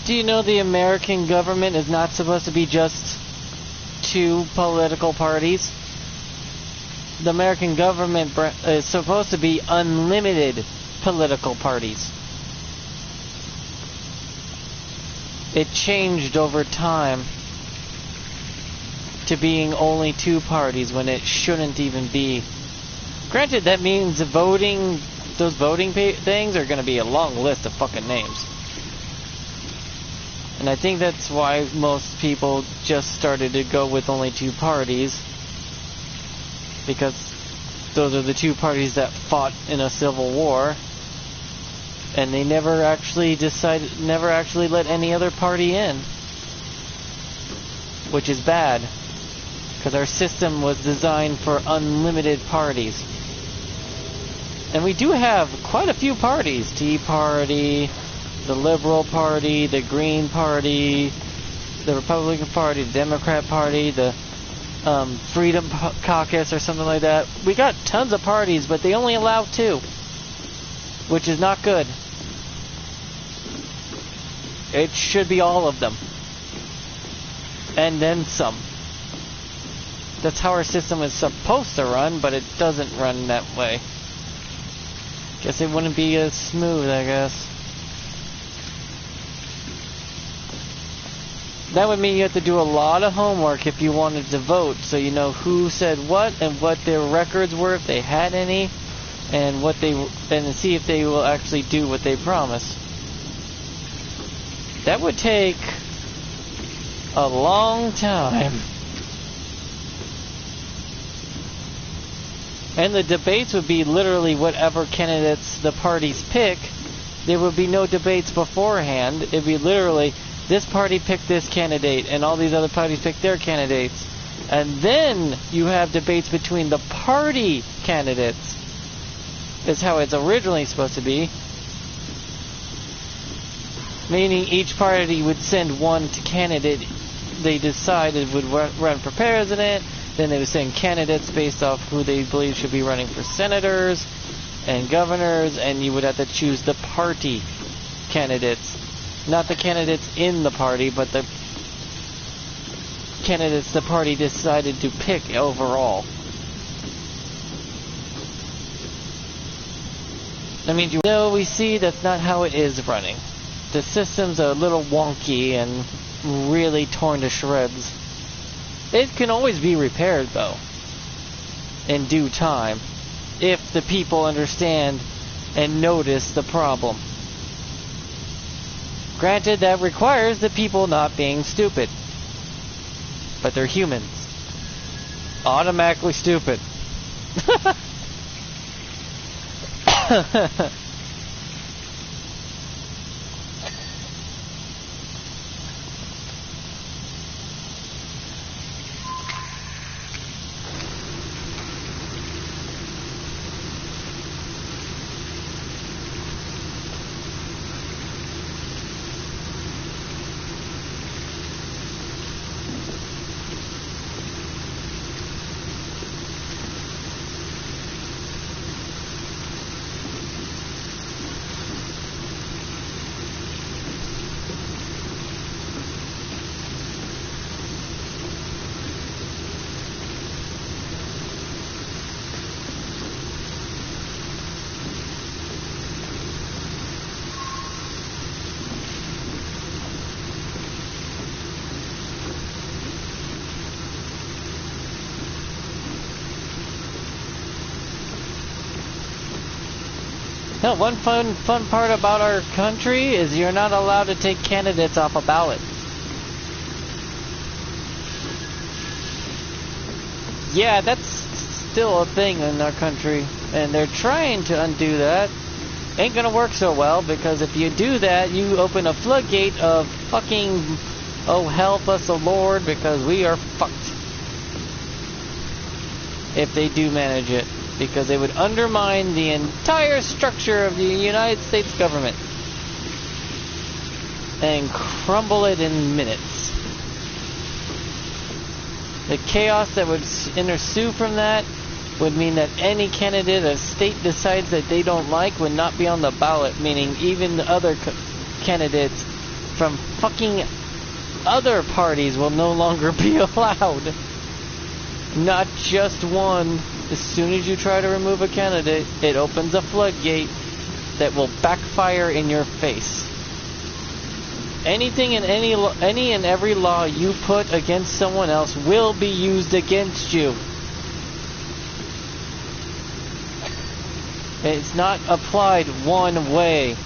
Do you know the American government is not supposed to be just two political parties? The American government is supposed to be unlimited political parties. It changed over time to being only two parties when it shouldn't even be. Granted, that means voting, those voting things are going to be a long list of fucking names. And I think that's why most people just started to go with only two parties. Because those are the two parties that fought in a civil war. And they never actually let any other party in. Which is bad. Because our system was designed for unlimited parties. And we do have quite a few parties. Tea Party, the Liberal Party, the Green Party, the Republican Party, the Democrat Party, the Freedom Caucus or something like that. We got tons of parties, but they only allow two, which is not good. It should be all of them. And then some. That's how our system is supposed to run, but it doesn't run that way. Guess it wouldn't be as smooth, I guess. That would mean you have to do a lot of homework if you wanted to vote, so you know who said what and what their records were, if they had any, and see if they will actually do what they promise. That would take a long time. And the debates would be literally whatever candidates the parties pick. There would be no debates beforehand. It'd be literally, this party picked this candidate, and all these other parties picked their candidates. And then you have debates between the party candidates. Is how it's originally supposed to be. Meaning each party would send one candidate they decided would run for president. Then they would send candidates based off who they believe should be running for senators and governors, and you would have to choose the party candidates. Not the candidates in the party, but the candidates the party decided to pick overall. I mean, we see that's not how it is running. The system's a little wonky and really torn to shreds. It can always be repaired, though, in due time, if the people understand and notice the problem. Granted, that requires the people not being stupid. But they're humans. Automatically stupid. No, one fun part about our country is you're not allowed to take candidates off a ballot. Yeah, that's still a thing in our country, and they're trying to undo that. Ain't gonna work so well, because if you do that, you open a floodgate of fucking, oh help us the Lord, because we are fucked. If they do manage it. Because they would undermine the entire structure of the United States government and crumble it in minutes. The chaos that would ensue from that would mean that any candidate a state decides that they don't like would not be on the ballot, meaning even the other candidates from fucking other parties will no longer be allowed. Not just one. As soon as you try to remove a candidate, it opens a floodgate that will backfire in your face. Anything in any and every law you put against someone else will be used against you. It's not applied one way.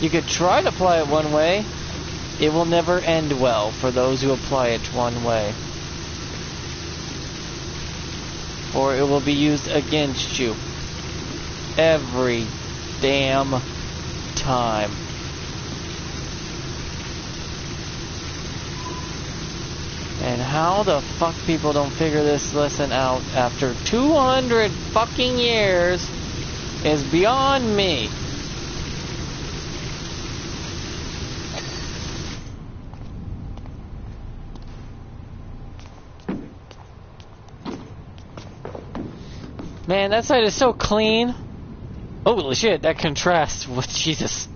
You could try to apply it one way. It will never end well for those who apply it one way. Or it will be used against you every damn time. And how the fuck people don't figure this lesson out after 200 fucking years is beyond me. Man, that side is so clean. Holy shit, that contrast with Jesus.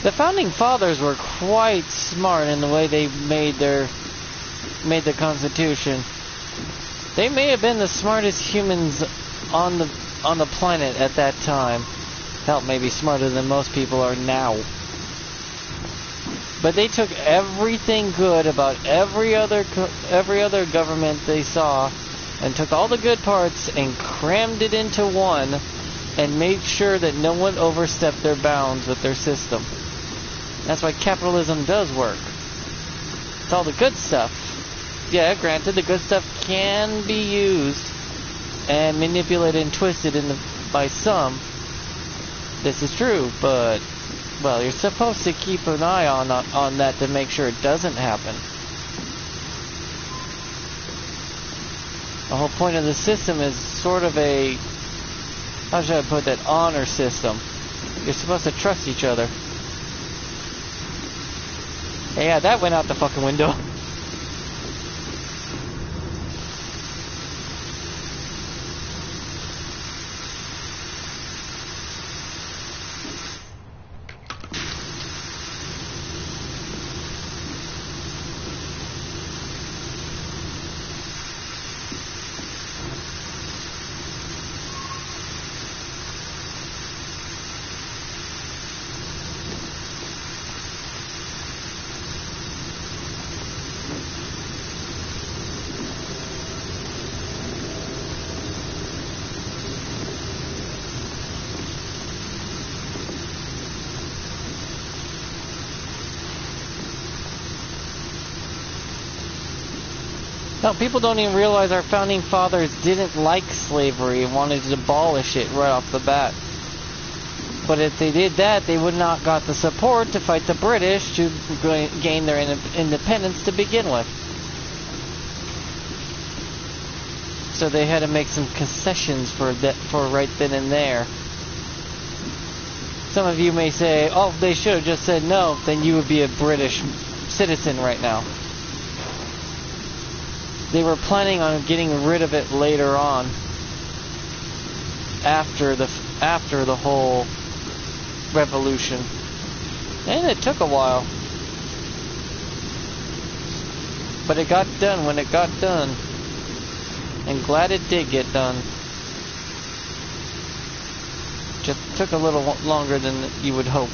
The founding fathers were quite smart in the way they made the Constitution. They may have been the smartest humans on the planet at that time. Hell, maybe smarter than most people are now. But they took everything good about every other government they saw, and took all the good parts and crammed it into one, and made sure that no one overstepped their bounds with their system. That's why capitalism does work. It's all the good stuff. Yeah, granted, the good stuff can be used and manipulated and twisted in the by some. This is true, but, well, you're supposed to keep an eye on that to make sure it doesn't happen. The whole point of the system is sort of a, how should I put that, honor system. You're supposed to trust each other. Hey, yeah, that went out the fucking window. No, people don't even realize our founding fathers didn't like slavery and wanted to abolish it right off the bat. But if they did that, they would not got the support to fight the British to gain their independence to begin with. So they had to make some concessions for right then and there. Some of you may say, oh, they should have just said no, then you would be a British citizen right now. They were planning on getting rid of it later on, after the whole revolution, and it took a while, but it got done when it got done, and glad it did get done. Just took a little longer than you would hope.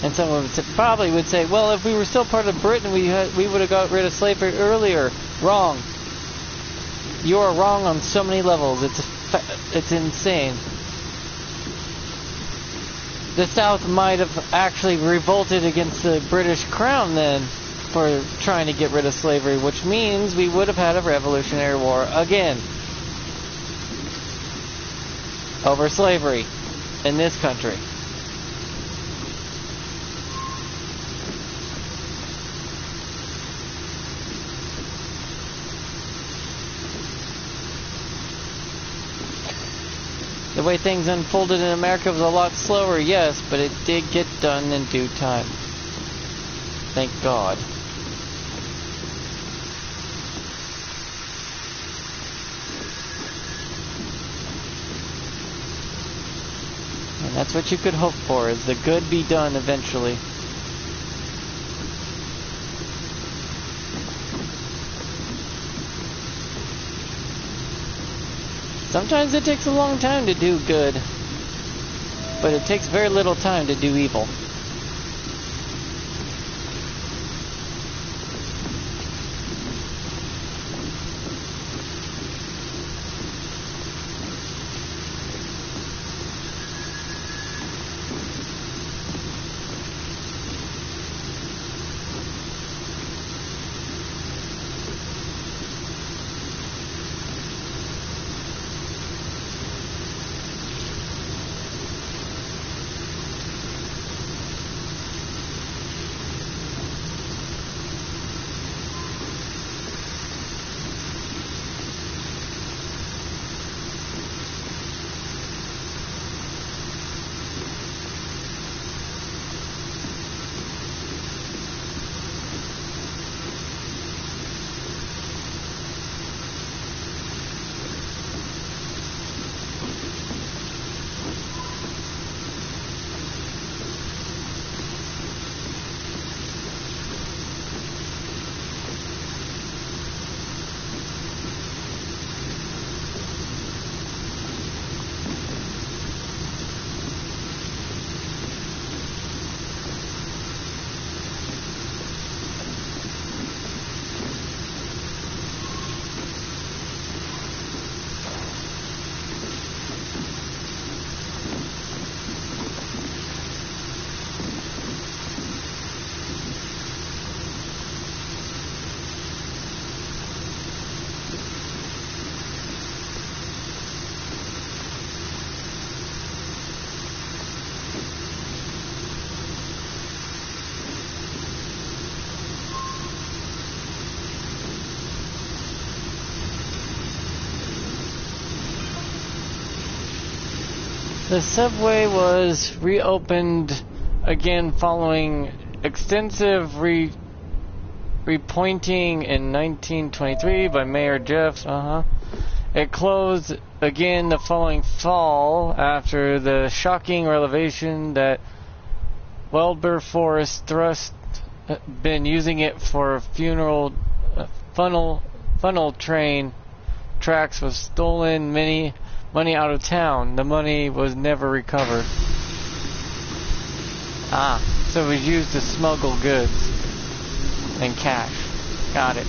And someone probably would say, well, if we were still part of Britain, we would have got rid of slavery earlier. Wrong. You are wrong on so many levels. It's insane. The South might have actually revolted against the British Crown then for trying to get rid of slavery, which means we would have had a Revolutionary War again over slavery in this country. The way things unfolded in America was a lot slower, yes, but it did get done in due time. Thank God. And that's what you could hope for, is the good be done eventually. Sometimes it takes a long time to do good, but it takes very little time to do evil. The subway was reopened again following extensive repointing in 1923 by Mayor Jeff. It closed again the following fall after the shocking revelation that Wilberforce Thrust been using it for funeral funnel train tracks was stolen money out of town. The money was never recovered. So it was used to smuggle goods and cash. Got it.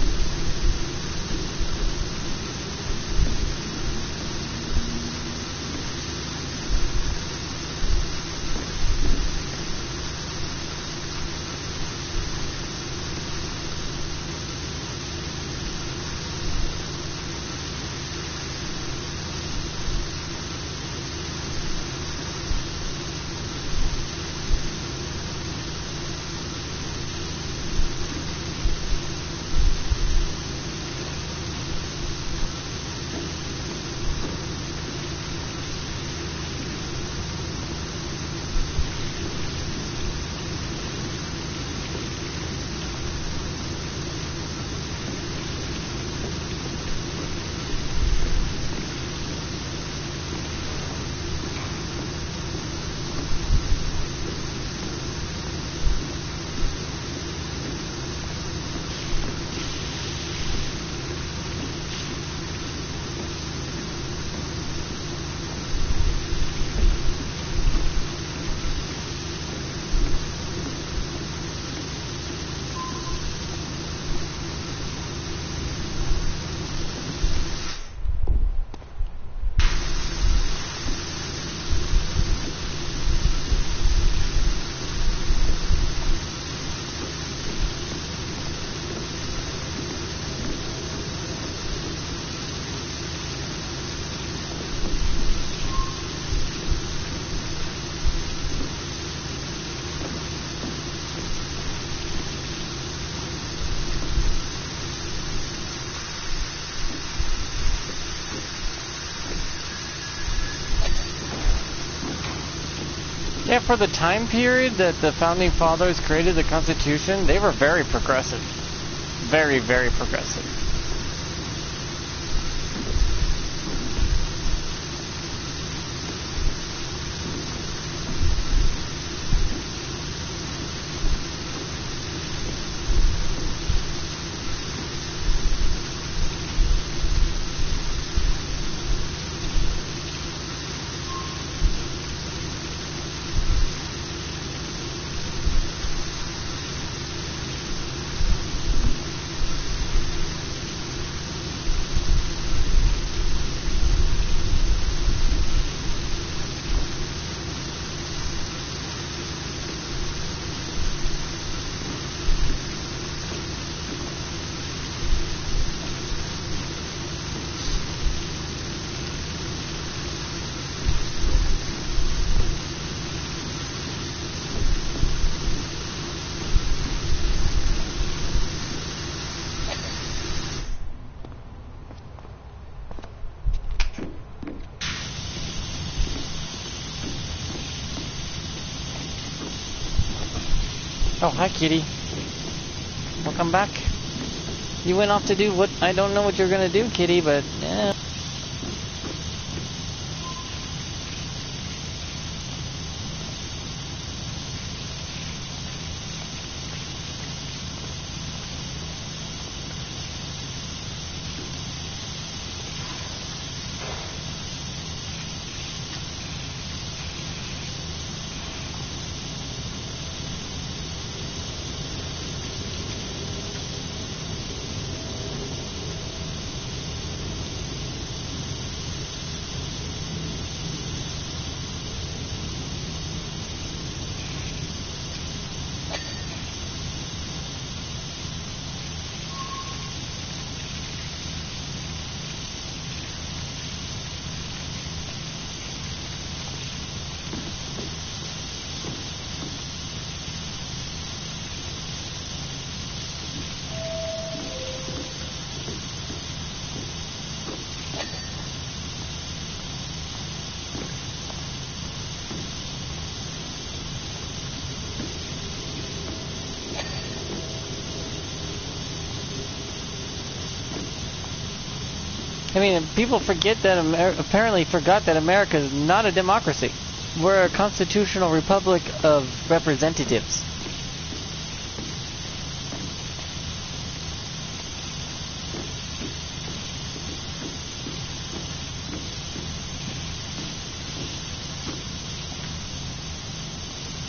Yeah, for the time period that the Founding Fathers created the Constitution, they were very progressive. Very, very progressive. Oh, hi, kitty. Welcome back. You went off to do what? I don't know what you're gonna do, kitty, but yeah. I mean, people forget that apparently forgot that America is not a democracy. We're a constitutional republic of representatives.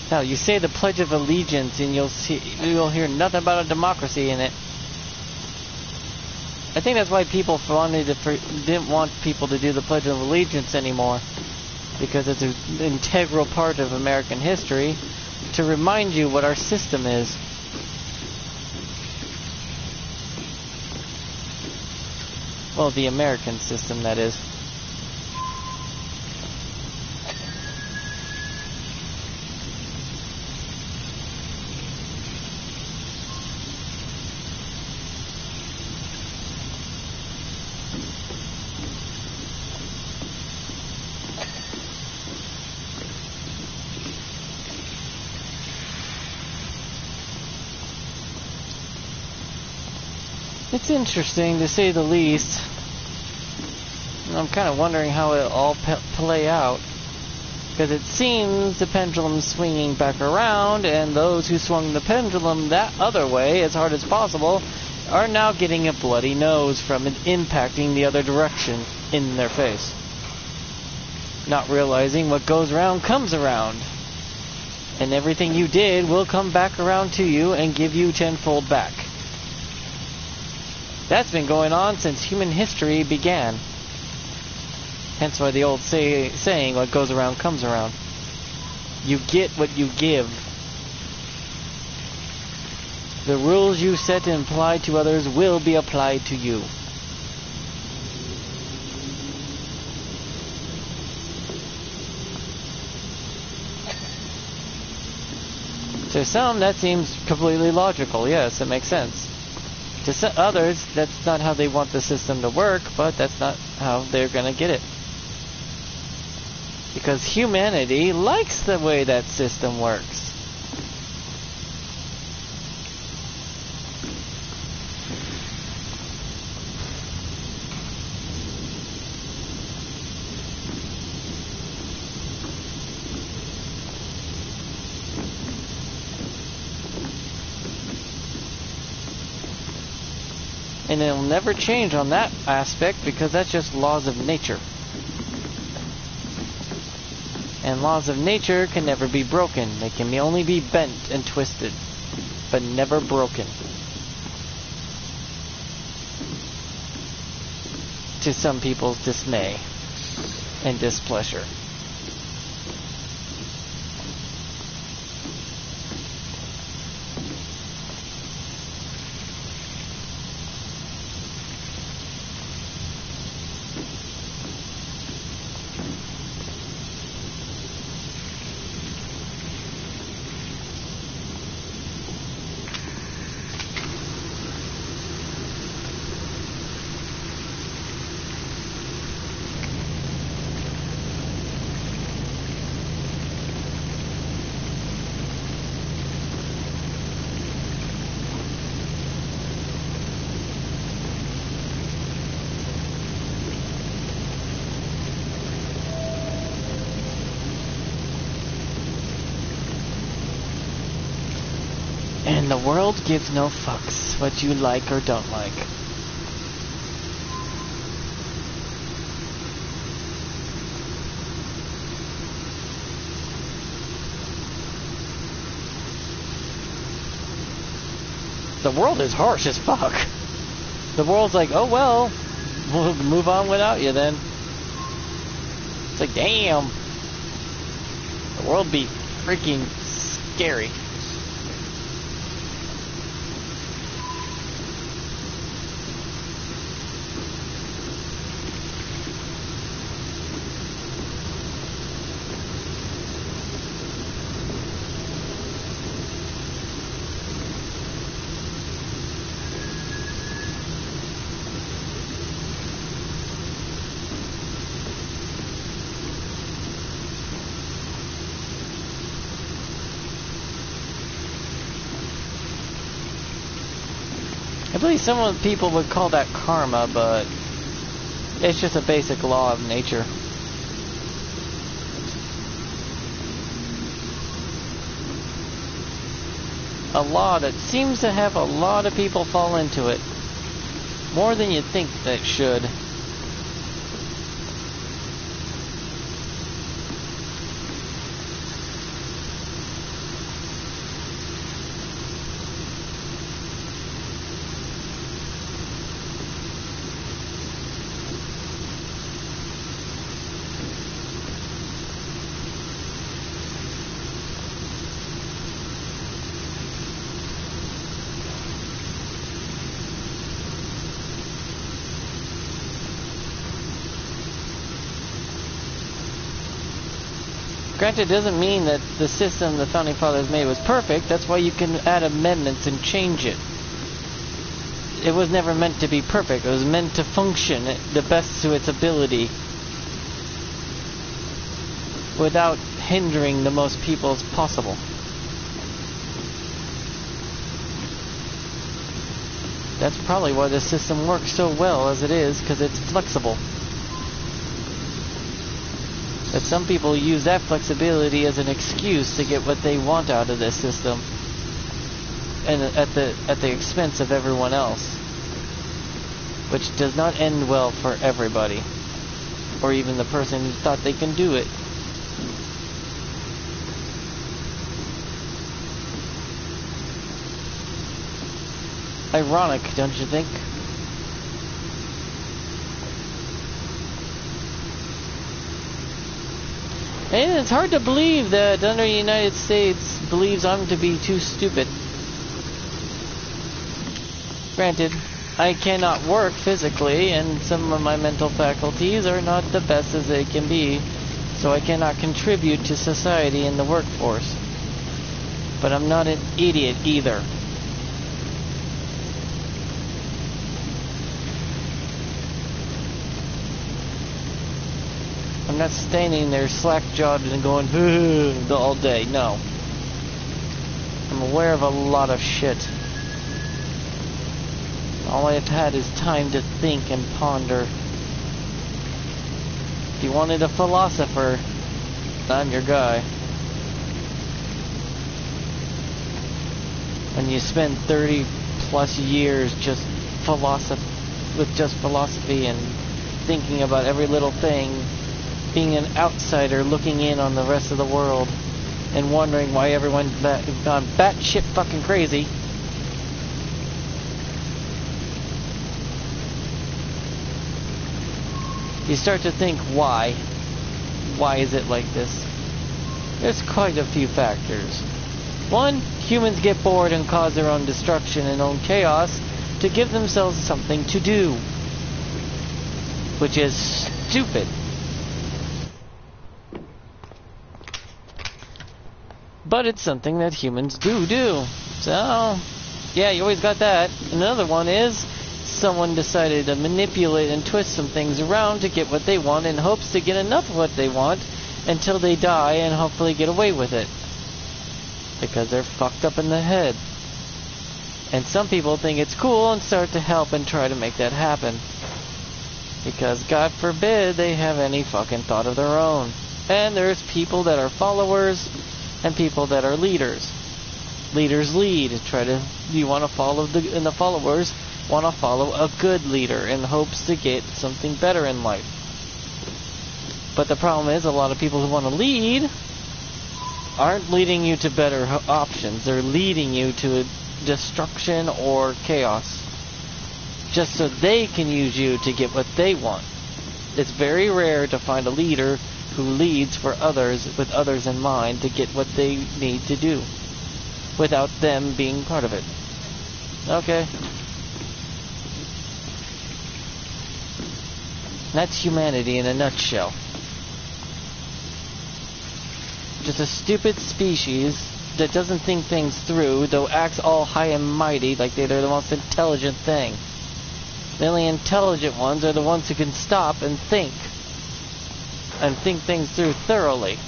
Now, you say the Pledge of Allegiance, and you'll hear nothing about a democracy in it. I think that's why people didn't want people to do the Pledge of Allegiance anymore, because it's an integral part of American history to remind you what our system is. Well, the American system, that is. It's interesting, to say the least. I'm kind of wondering how it'll all play out. Because it seems the pendulum's swinging back around, and those who swung the pendulum that other way, as hard as possible, are now getting a bloody nose from it impacting the other direction in their face. Not realizing what goes around comes around. And everything you did will come back around to you and give you tenfold back. That's been going on since human history began. Hence why the old saying, what goes around comes around. You get what you give. The rules you set and apply to others will be applied to you. To some, that seems completely logical. Yes, it makes sense. To others, that's not how they want the system to work, but that's not how they're going to get it. Because humanity likes the way that system works. And it'll never change on that aspect because that's just laws of nature. And laws of nature can never be broken. They can only be bent and twisted, but never broken. To some people's dismay and displeasure. And the world gives no fucks what you like or don't like. The world is harsh as fuck. The world's like, oh well, we'll move on without you then. It's like, damn. The world be freaking scary. I believe some people would call that karma, but It's just a basic law of nature. A law that seems to have a lot of people fall into it. More than you'd think that should. Granted, it doesn't mean that the system the Founding Fathers made was perfect. That's why you can add amendments and change it. It was never meant to be perfect. It was meant to function the best to its ability without hindering the most people as possible. That's probably why the system works so well as it is, because it's flexible. That some people use that flexibility as an excuse to get what they want out of this system, and at the expense of everyone else, which does not end well for everybody, or even the person who thought they can do it. Ironic, don't you think? And it's hard to believe that under the United States believes I'm to be too stupid. Granted, I cannot work physically, and some of my mental faculties are not the best as they can be, so I cannot contribute to society in the workforce. But I'm not an idiot either. I'm not standing there slack-jawed and going all day. No. I'm aware of a lot of shit. All I've had is time to think and ponder. If you wanted a philosopher, I'm your guy. And you spend 30 plus years just philosophy and thinking about every little thing, being an outsider looking in on the rest of the world and wondering why everyone's gone batshit fucking crazy. You start to think why. Why is it like this? There's quite a few factors. One, humans get bored and cause their own destruction and own chaos to give themselves something to do, which is stupid. But it's something that humans do. So, yeah, you always got that. Another one is someone decided to manipulate and twist some things around to get what they want in hopes to get enough of what they want until they die and hopefully get away with it. Because they're fucked up in the head. And some people think it's cool and start to help and try to make that happen. Because God forbid they have any fucking thought of their own. And there's people that are followers and people that are leaders. Leaders lead. You want to follow and the followers want to follow a good leader in hopes to get something better in life. But the problem is a lot of people who want to lead aren't leading you to better options. They're leading you to destruction or chaos, just so they can use you to get what they want. It's very rare to find a leader who leads for others with others in mind to get what they need to do without them being part of it. Okay. That's humanity in a nutshell. Just a stupid species that doesn't think things through, though acts all high and mighty like they're the most intelligent thing. The only intelligent ones are the ones who can stop and think things through thoroughly.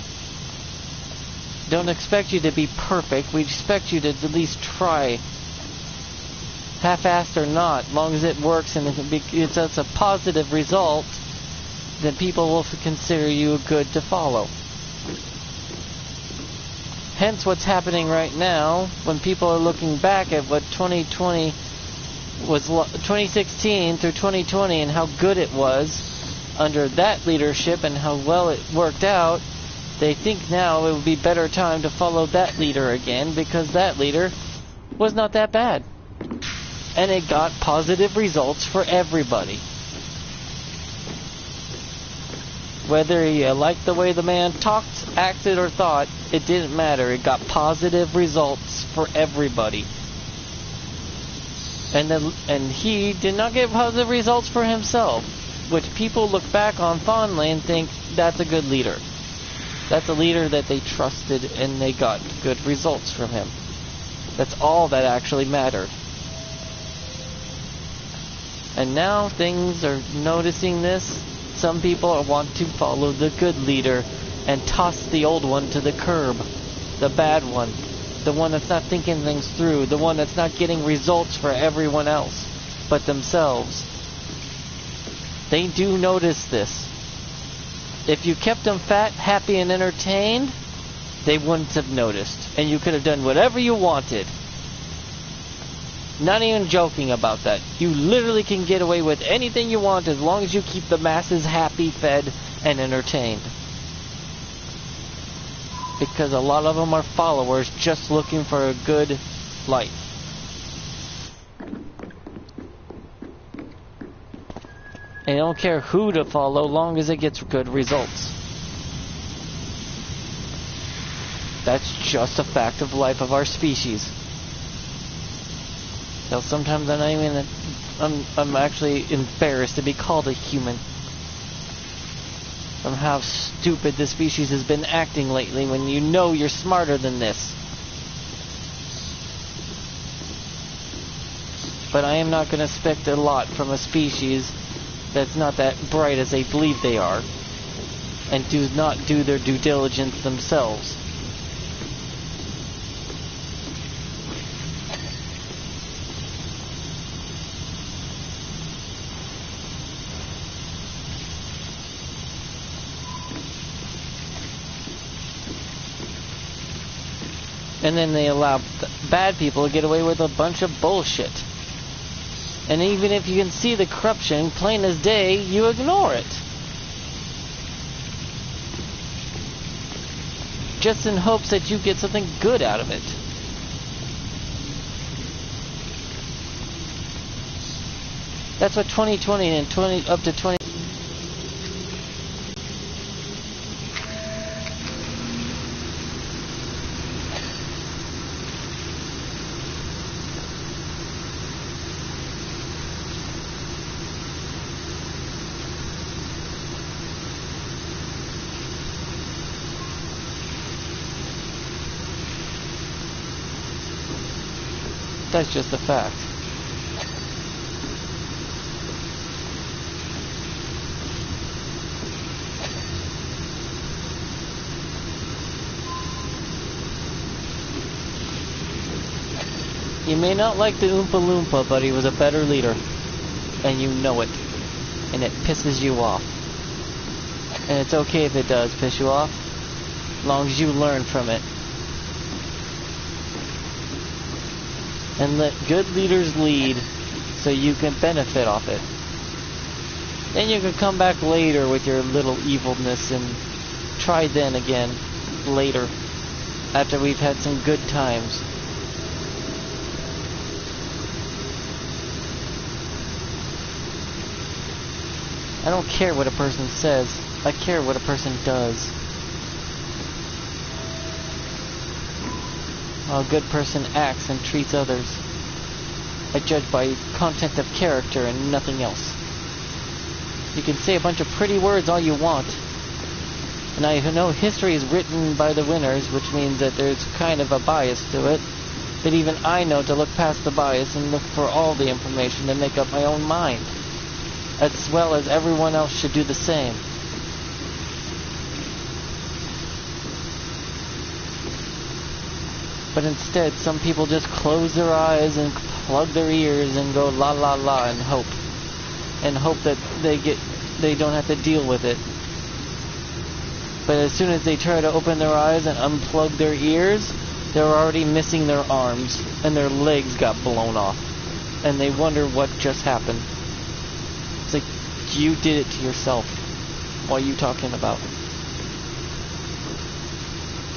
Don't expect you to be perfect. We expect you to at least try. Half-assed or not, as long as it works and it's a positive result, then people will consider you good to follow. Hence what's happening right now when people are looking back at what 2020 was, 2016 through 2020, and how good it was under that leadership and how well it worked out. They think now it would be better time to follow that leader again because that leader was not that bad. And it got positive results for everybody. Whether you liked the way the man talked, acted, or thought, it didn't matter. It got positive results for everybody. And he did not get positive results for himself, which people look back on fondly and think that's a good leader. That's a leader that they trusted and they got good results from him. That's all that actually mattered. And now things are noticing this. Some people want to follow the good leader and toss the old one to the curb. The bad one. The one that's not thinking things through. The one that's not getting results for everyone else but themselves. They do notice this. If you kept them fat, happy, and entertained, they wouldn't have noticed. And you could have done whatever you wanted. Not even joking about that. You literally can get away with anything you want as long as you keep the masses happy, fed, and entertained. Because a lot of them are followers just looking for a good life. And they don't care who to follow, long as it gets good results. That's just a fact of life of our species. So sometimes I'm not even, I'm actually embarrassed to be called a human. From how stupid the species has been acting lately when you know you're smarter than this. But I am not going to expect a lot from a species that's not that bright as they believe they are, and do not do their due diligence themselves. And then they allow bad people to get away with a bunch of bullshit. And even if you can see the corruption plain as day, you ignore it. Just in hopes that you get something good out of it. That's what 2020 and up to 20... That's just a fact. You may not like the Oompa Loompa, but he was a better leader. And you know it. And it pisses you off. And it's okay if it does piss you off, as long as you learn from it. And let good leaders lead so you can benefit off it. Then you can come back later with your little evilness and try then again later after we've had some good times. I don't care what a person says. I care what a person does. How a good person acts and treats others. I judge by content of character and nothing else. You can say a bunch of pretty words all you want. And I know history is written by the winners, which means that there's kind of a bias to it. But even I know to look past the bias and look for all the information to make up my own mind. As well as everyone else should do the same. But instead, some people just close their eyes and plug their ears and go la la la and hope. And hope that they get they don't have to deal with it. But as soon as they try to open their eyes and unplug their ears, they're already missing their arms, and their legs got blown off. And they wonder what just happened. It's like, you did it to yourself. What are you talking about?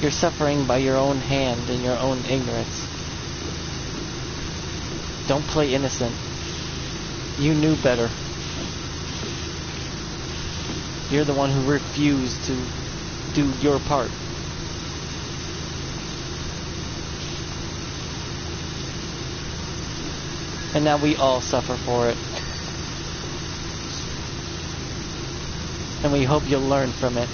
You're suffering by your own hand and your own ignorance. Don't play innocent. You knew better. You're the one who refused to do your part. And now we all suffer for it. And we hope you'll learn from it.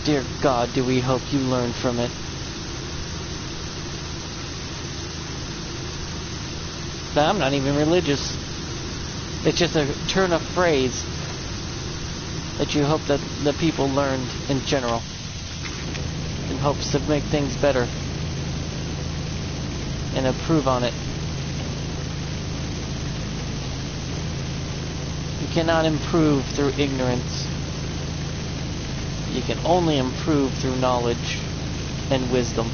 Dear God, do we hope you learn from it. Now, I'm not even religious. It's just a turn of phrase that you hope that the people learned in general, in hopes to make things better and improve on it. You cannot improve through ignorance. You can only improve through knowledge and wisdom.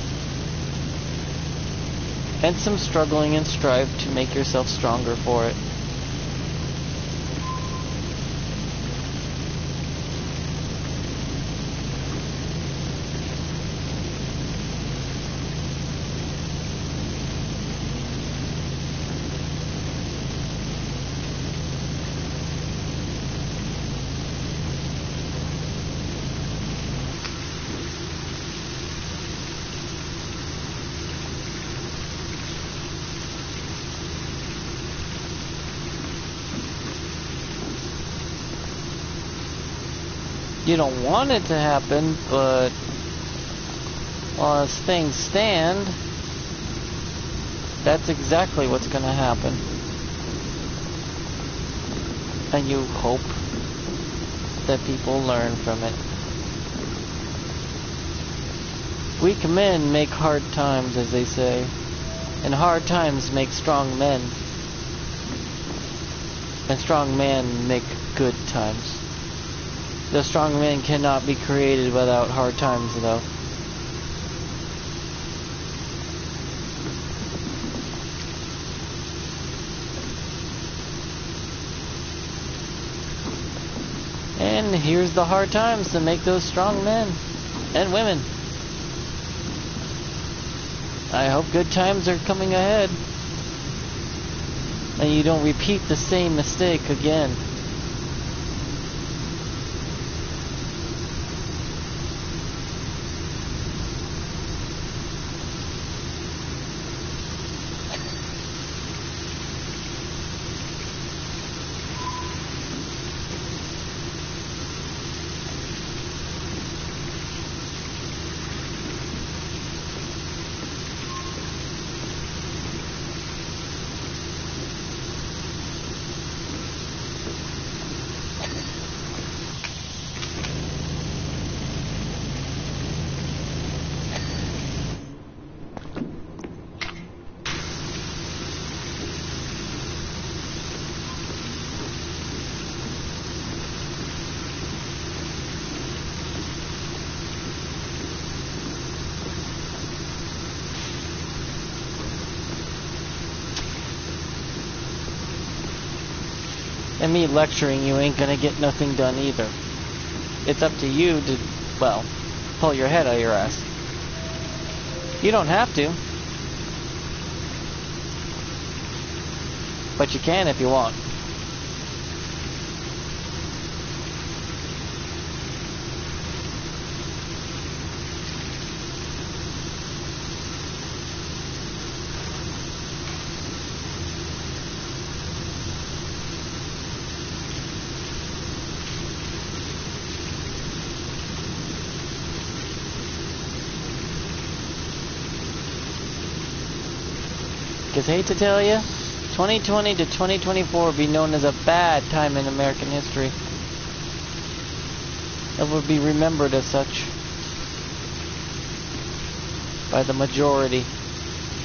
And some struggling and strive to make yourself stronger for it. You don't want it to happen, but well, as things stand, that's exactly what's going to happen. And you hope that people learn from it. Weak men make hard times, as they say, and hard times make strong men, and strong men make good times. The strong man cannot be created without hard times, though. And here's the hard times to make those strong men and women. I hope good times are coming ahead, and you don't repeat the same mistake again. And me lecturing you ain't gonna get nothing done either. It's up to you to, well, pull your head out of your ass. You don't have to. But you can if you want. Because hate to tell you, 2020 to 2024 will be known as a bad time in American history. It will be remembered as such. by the majority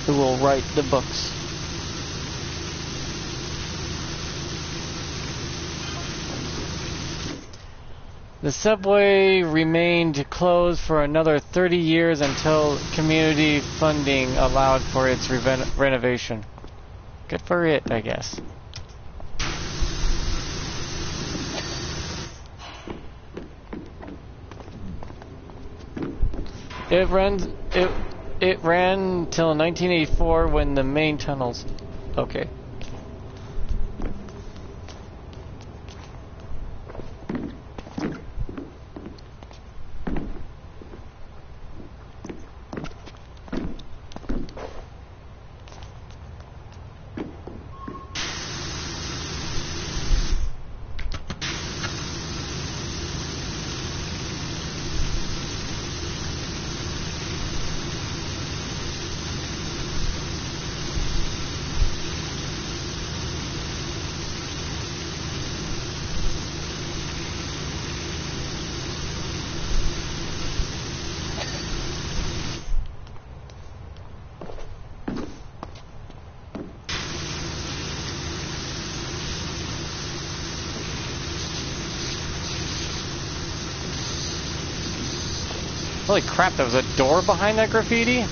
who will write the books. The subway remained closed for another 30 years until community funding allowed for its renovation. Good for it, I guess. It ran till 1984 when the main tunnels. Okay. Holy crap, there was a door behind that graffiti?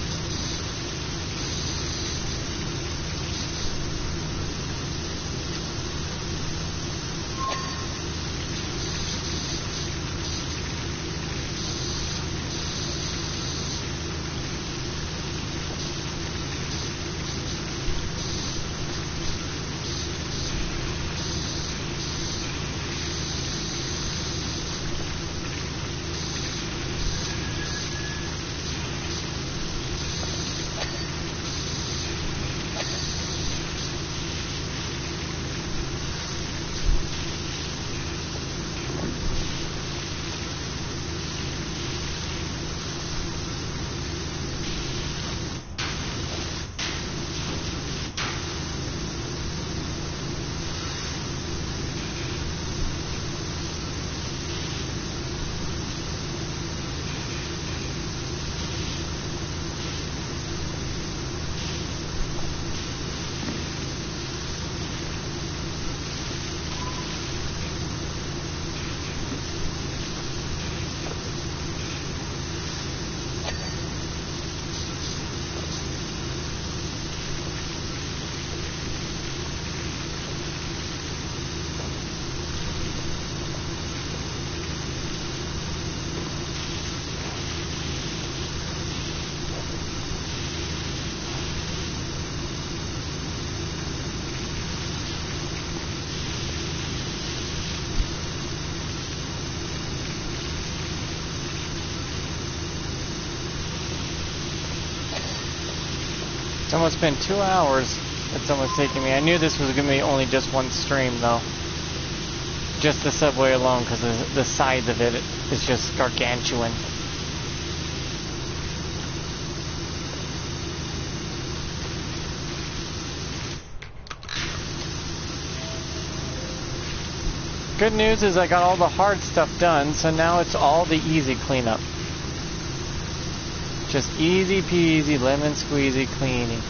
It's almost been 2 hours. It's almost taking me. I knew this was going to be only just one stream, though. Just the subway alone, because the size of it is just gargantuan. Good news is I got all the hard stuff done, so now it's all the easy cleanup. Just easy peasy, lemon squeezy cleaning.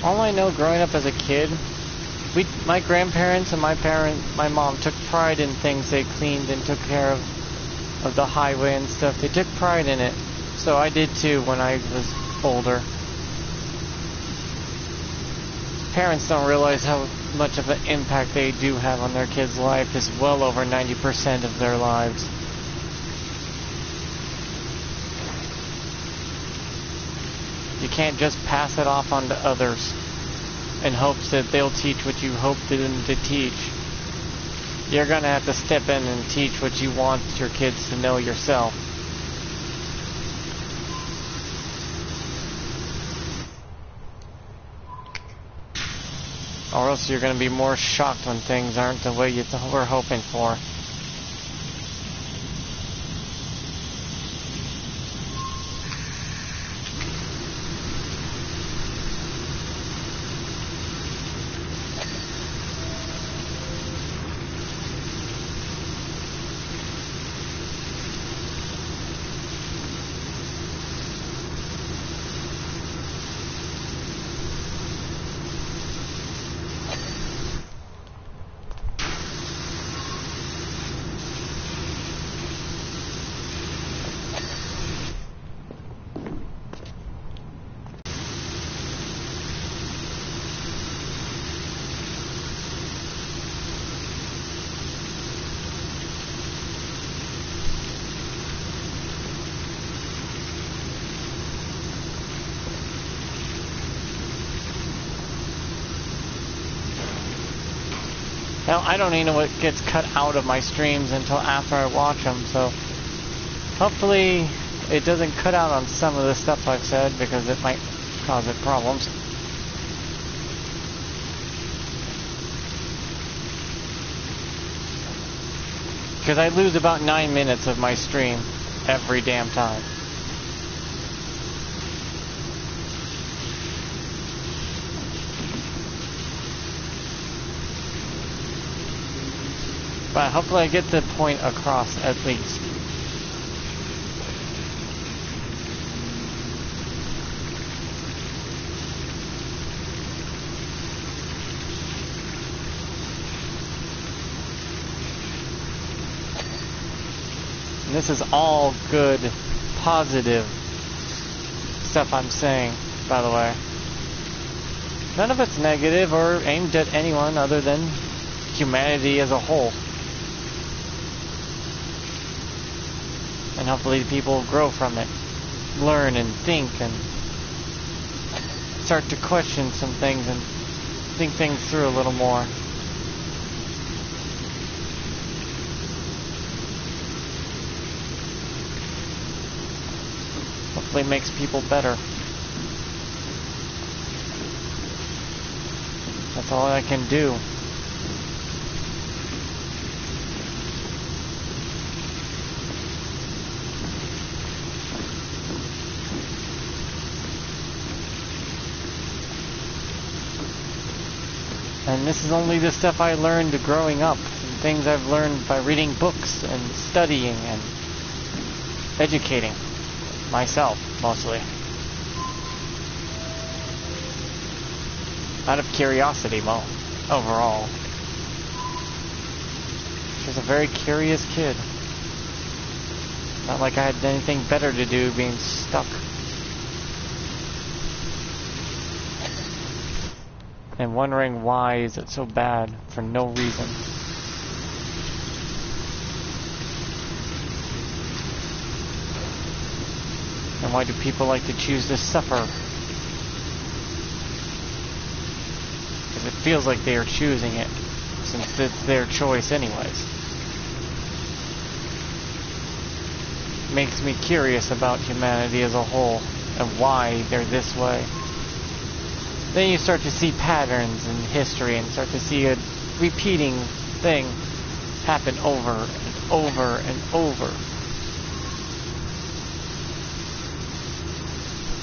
all I know growing up as a kid, my grandparents and my mom took pride in things they cleaned and took care of the highway and stuff. They took pride in it. So I did too when I was older. Parents don't realize how much of an impact they do have on their kids' life. It's well over 90% of their lives. You can't just pass it off on to others in hopes that they'll teach what you hope them to teach. You're gonna have to step in and teach what you want your kids to know yourself. Or else you're gonna be more shocked when things aren't the way you were hoping for. Now, I don't even know what gets cut out of my streams until after I watch them, so hopefully it doesn't cut out on some of the stuff I've said, because it might cause it problems. Because I lose about 9 minutes of my stream every damn time. But hopefully I get the point across at least. And this is all good, positive stuff I'm saying, by the way. None of it's negative or aimed at anyone other than humanity as a whole. And hopefully people grow from it, learn and think and start to question some things and think things through a little more. Hopefully it makes people better. That's all I can do. And this is only the stuff I learned growing up, and things I've learned by reading books and studying and educating myself, mostly. Out of curiosity, overall. Just a very curious kid. Not like I had anything better to do being stuck. And wondering why is it so bad for no reason. And why do people like to choose to suffer? Because it feels like they are choosing it, since it's their choice anyways. Makes me curious about humanity as a whole, and why they're this way. Then you start to see patterns in history and start to see a repeating thing happen over and over and over.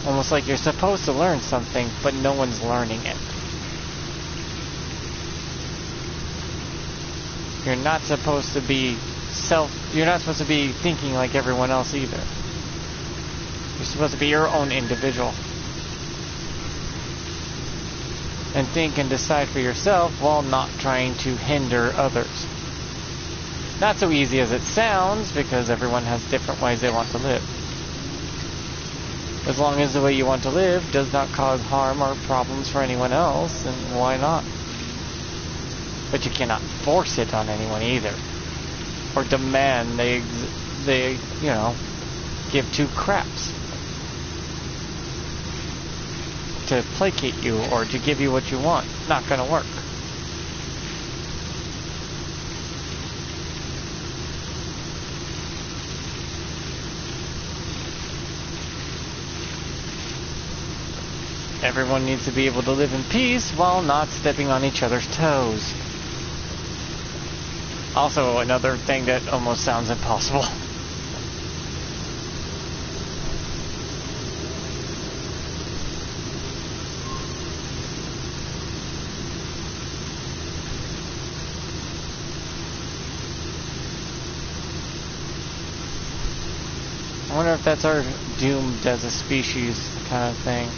Almost like you're supposed to learn something, but no one's learning it. You're not supposed to be you're not supposed to be thinking like everyone else either. You're supposed to be your own individual. and think and decide for yourself while not trying to hinder others. Not so easy as it sounds, because everyone has different ways they want to live. As long as the way you want to live does not cause harm or problems for anyone else, then why not? But you cannot force it on anyone either. Or demand they give two craps to placate you or to give you what you want. Not gonna work. Everyone needs to be able to live in peace while not stepping on each other's toes. Also, another thing that almost sounds impossible. I wonder if that's our doomed as a species kind of thing.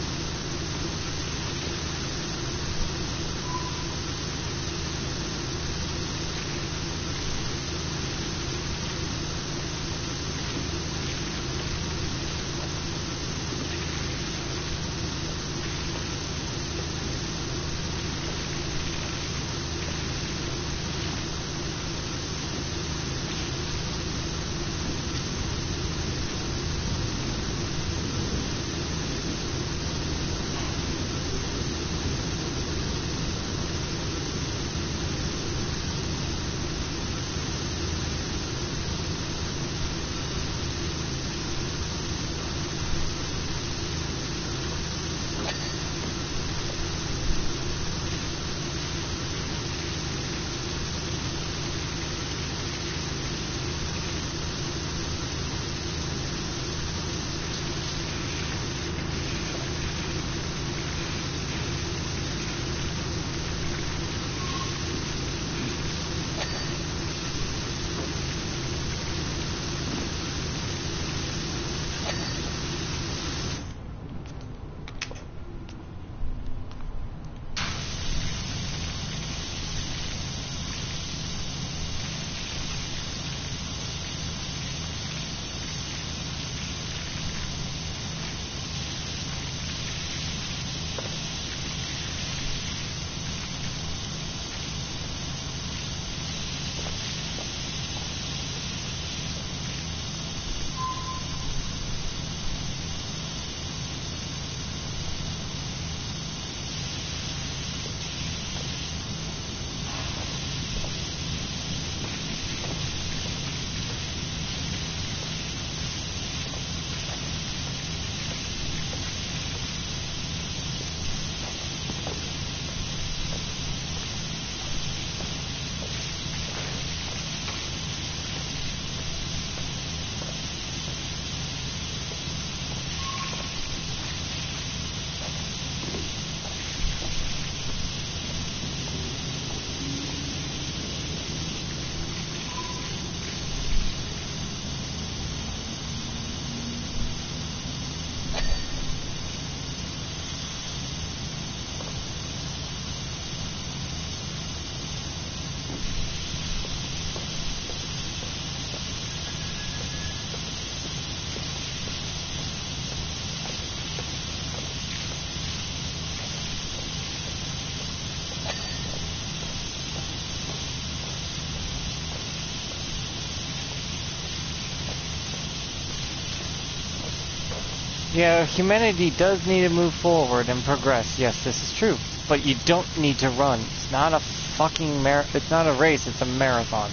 Yeah, humanity does need to move forward and progress. Yes, this is true. But you don't need to run. It's not a fucking it's not a race, it's a marathon.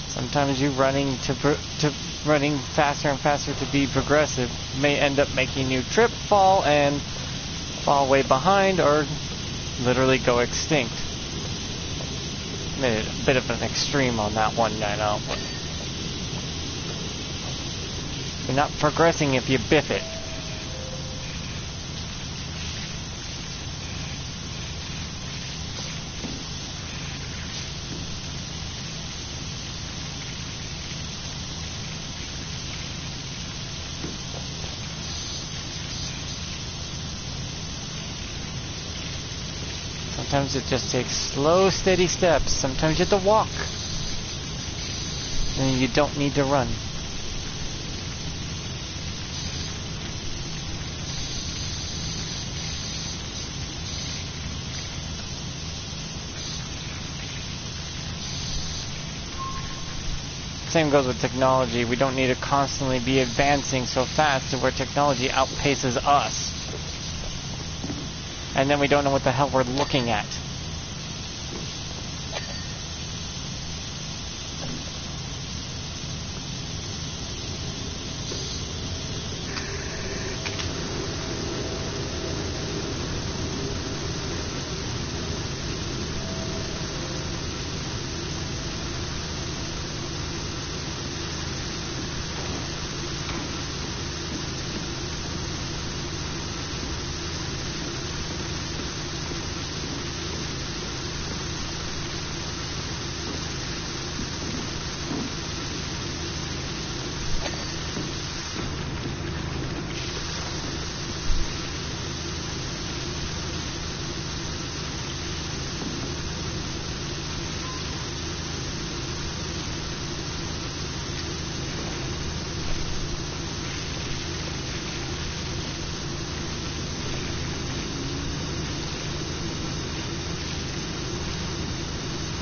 Sometimes you running running faster and faster to be progressive may end up making you trip, fall, and fall way behind, or literally go extinct. Made it a bit of an extreme on that one, I know. But you're not progressing if you biff it. Sometimes it just takes slow, steady steps. Sometimes you have to walk. And you don't need to run. Same goes with technology. We don't need to constantly be advancing so fast to where technology outpaces us. And then we don't know what the hell we're looking at.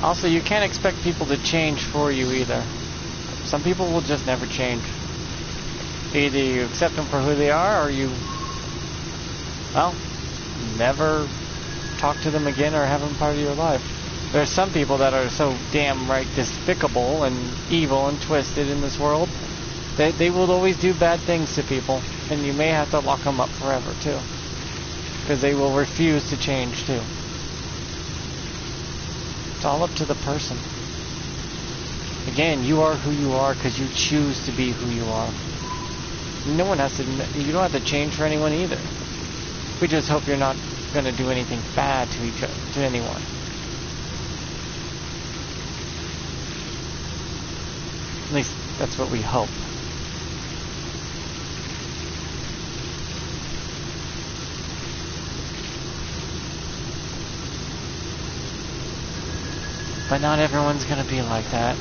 Also, you can't expect people to change for you either. Some people will just never change. Either you accept them for who they are, or you, well, never talk to them again or have them part of your life. There's some people that are so damn right despicable and evil and twisted in this world that they will always do bad things to people, and you may have to lock them up forever too, because they will refuse to change too. It's all up to the person. Again, you are who you are because you choose to be who you are. No one has to, you don't have to change for anyone either. We just hope you're not going to do anything bad to anyone. At least that's what we hope. But not everyone's gonna be like that.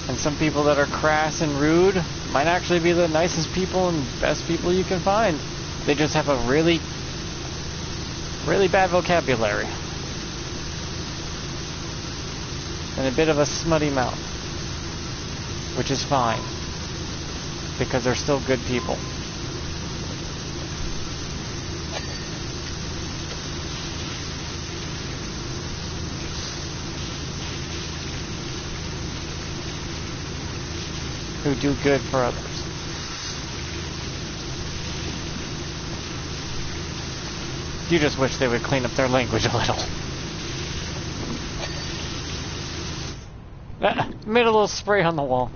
And some people that are crass and rude might actually be the nicest people and best people you can find. They just have a really, really bad vocabulary. And a bit of a smutty mouth. Which is fine, because they're still good people. Who do good for others. You just wish they would clean up their language a little. Made a little spray on the wall.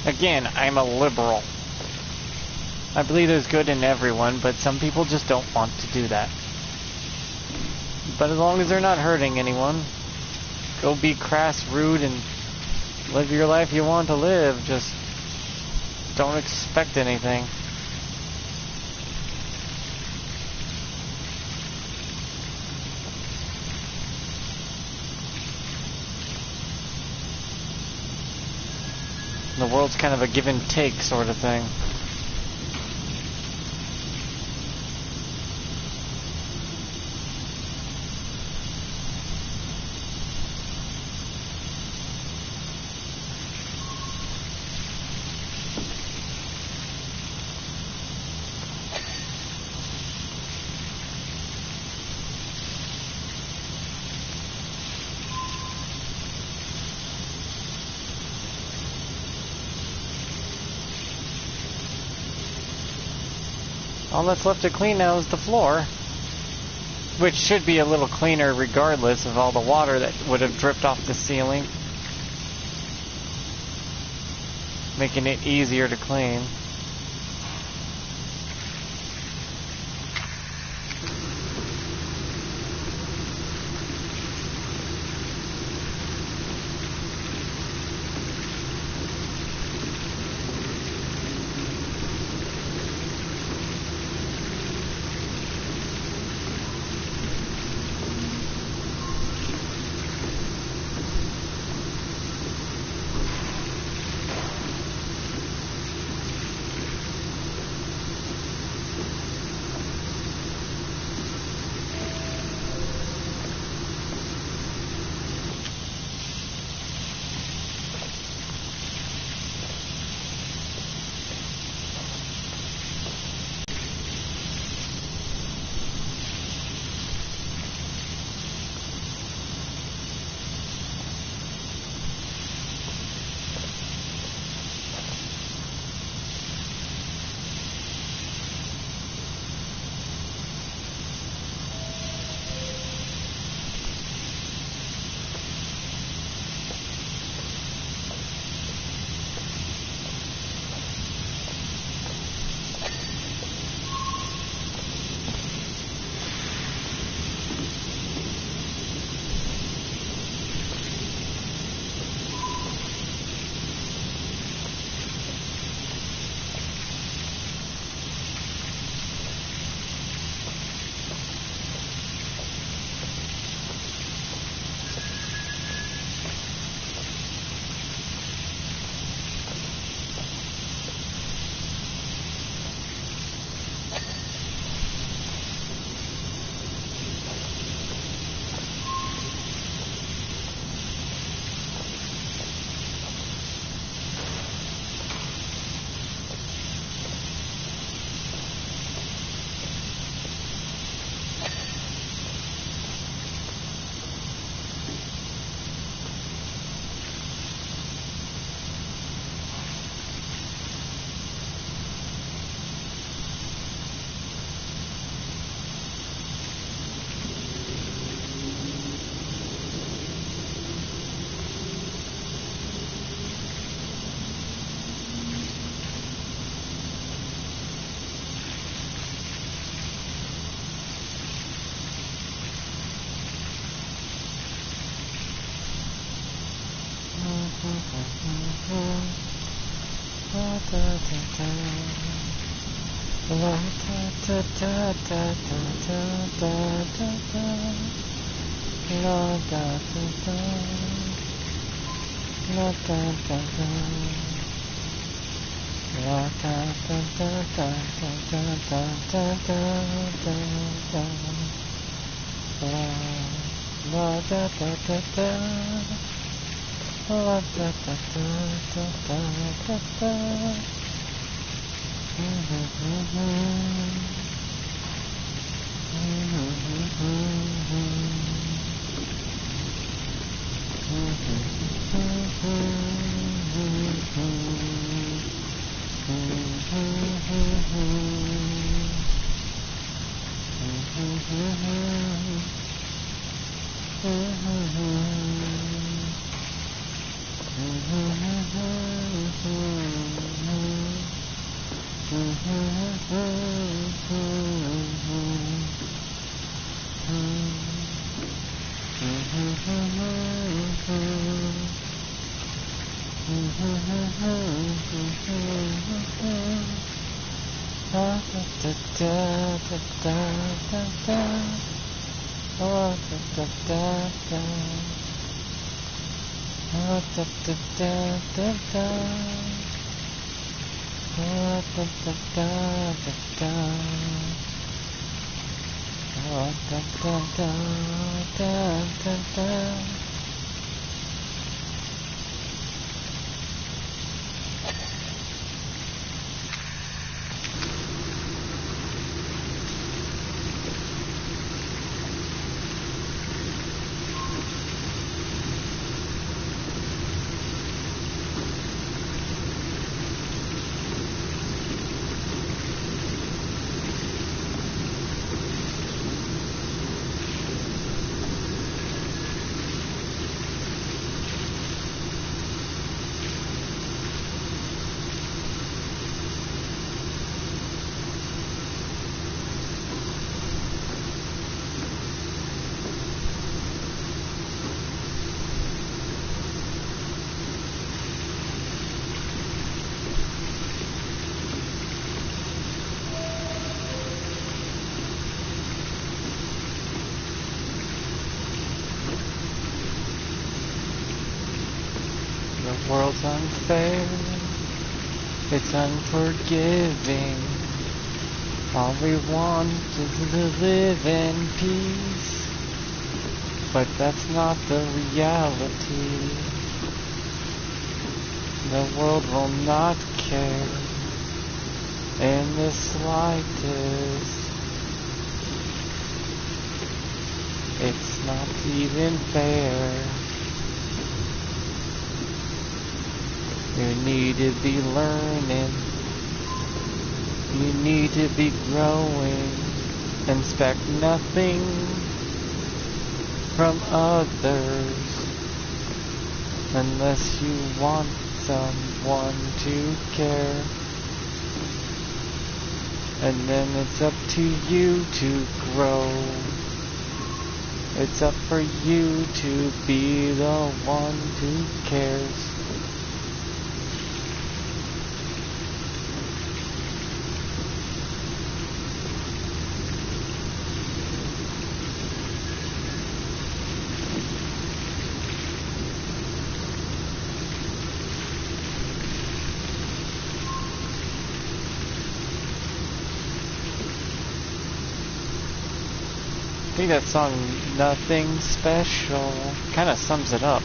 Again, I'm a liberal. I believe there's good in everyone, but some people just don't want to do that. But as long as they're not hurting anyone, go be crass, rude, and live your life you want to live. Just don't expect anything. The world's kind of a give and take sort of thing. All that's left to clean now is the floor, which should be a little cleaner regardless of all the water that would have dripped off the ceiling, making it easier to clean. World's unfair, it's unforgiving. All we want is to live in peace, but that's not the reality. The world will not care in the slightest. It's not even fair. You need to be learning. You need to be growing. Expect nothing from others unless you want someone to care. And then it's up to you to grow. It's up for you to be the one who cares. I think that song, Nothing Special, kind of sums it up.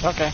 Okay.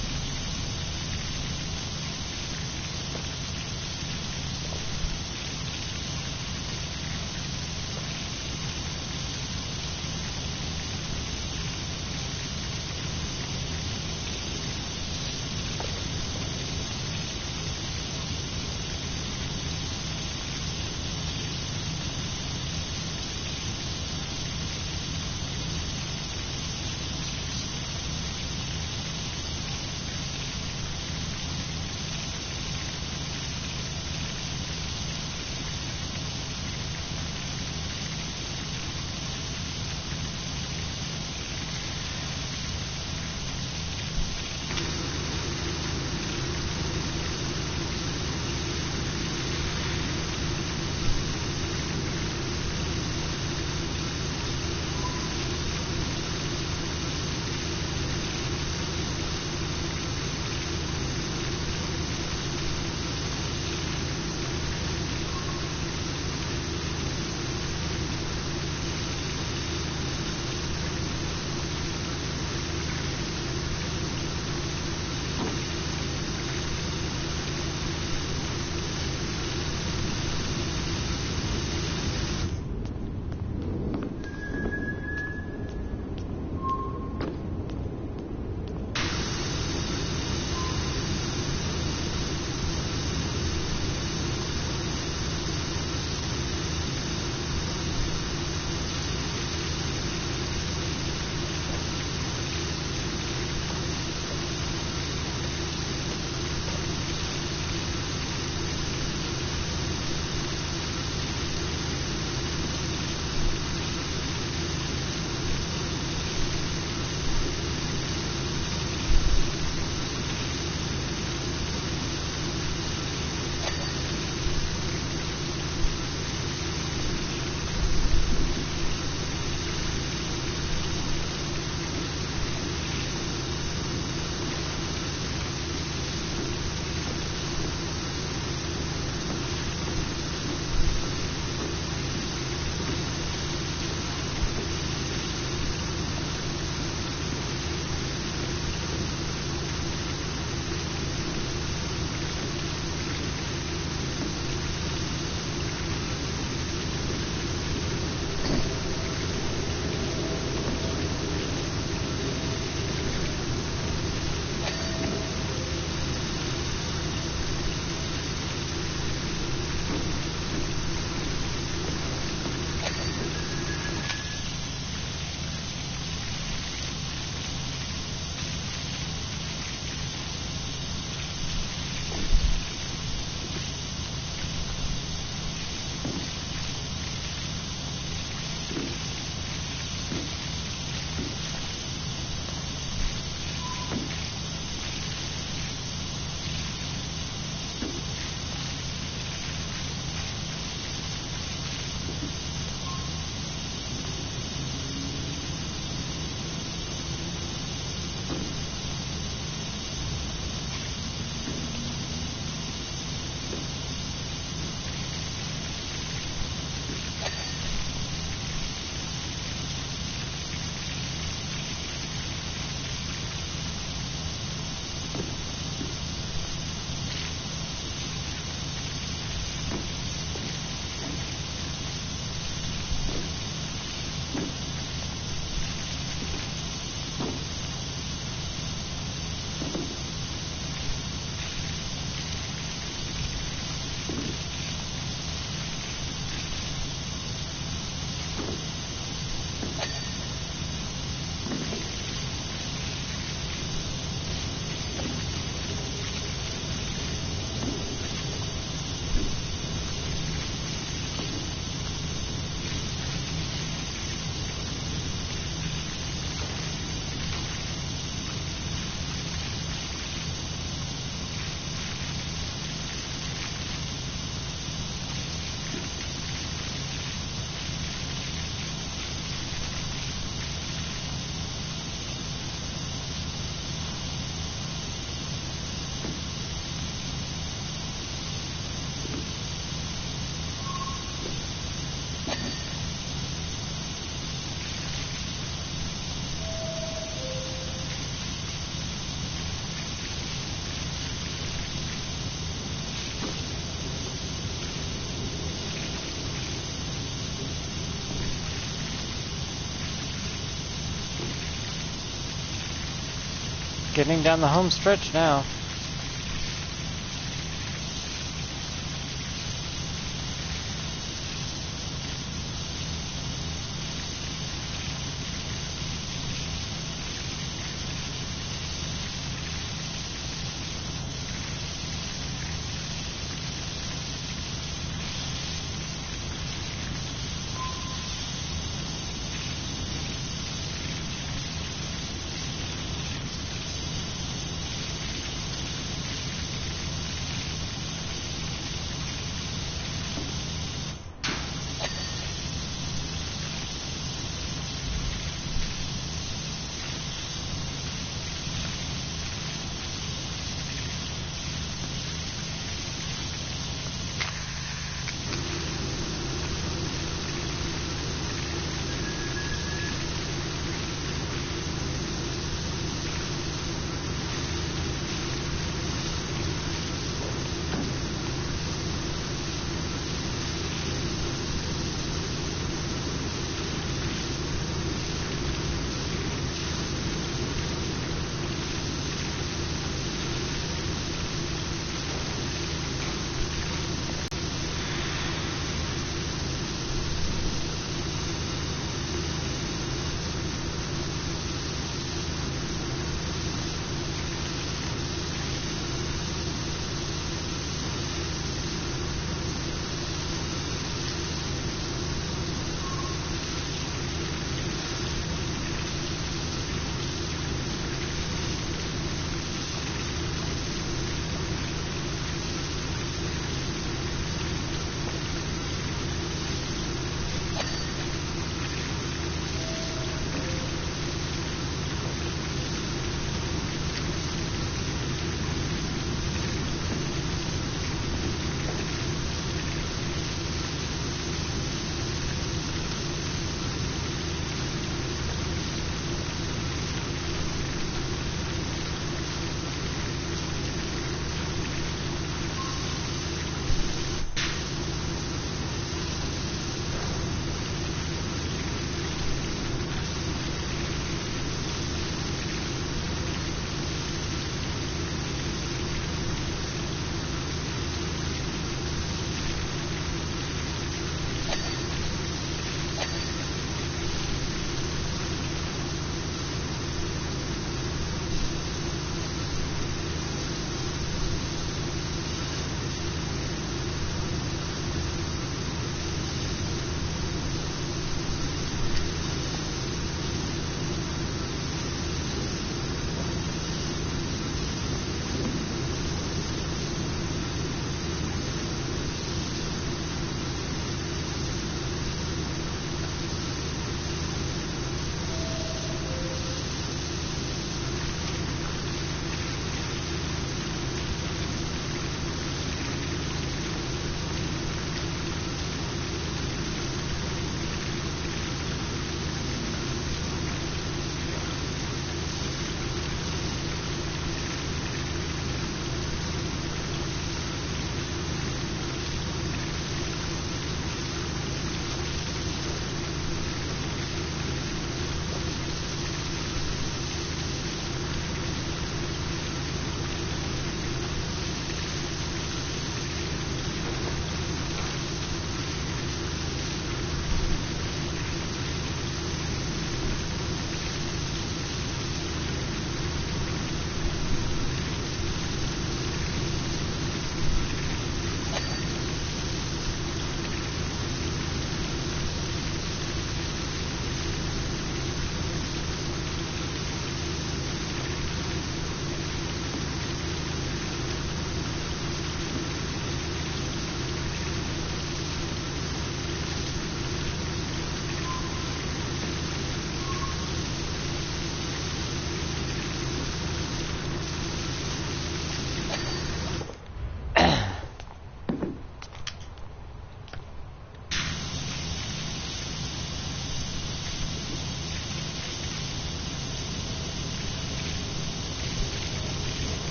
Getting down the home stretch now.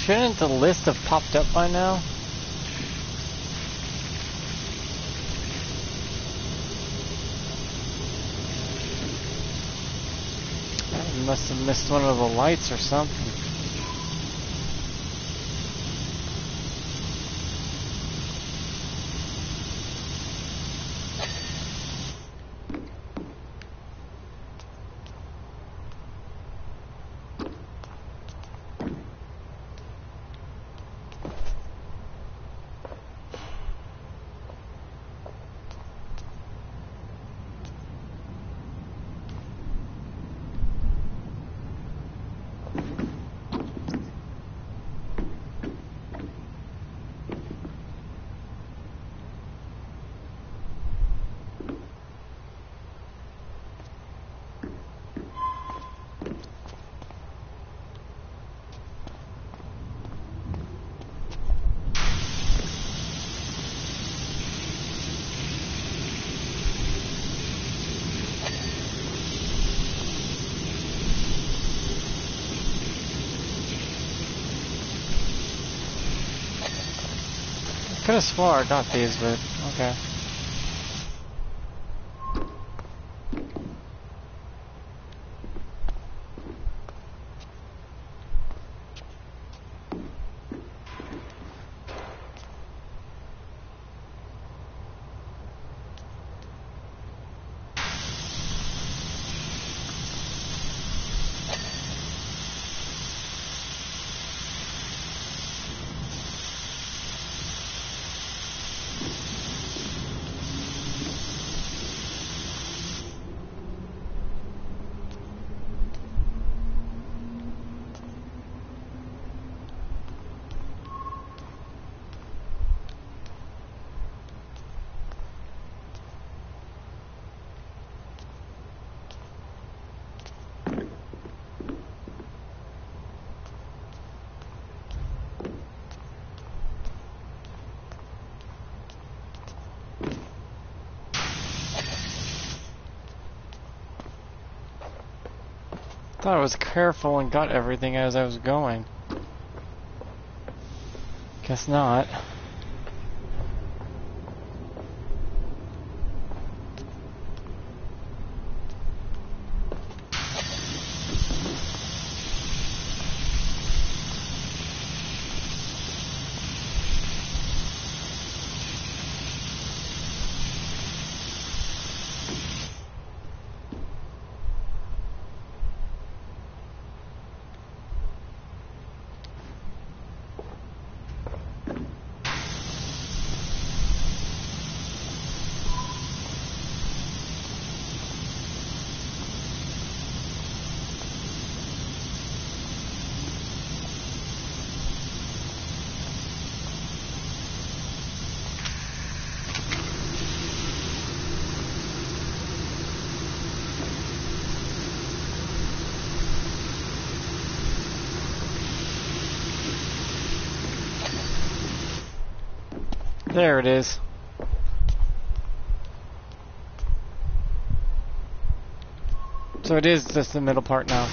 Shouldn't the list have popped up by now? I must have missed one of the lights or something. Could have swore I got these, but okay. Thought I was careful and got everything as I was going. Guess not. There it is. So it is just the middle part now.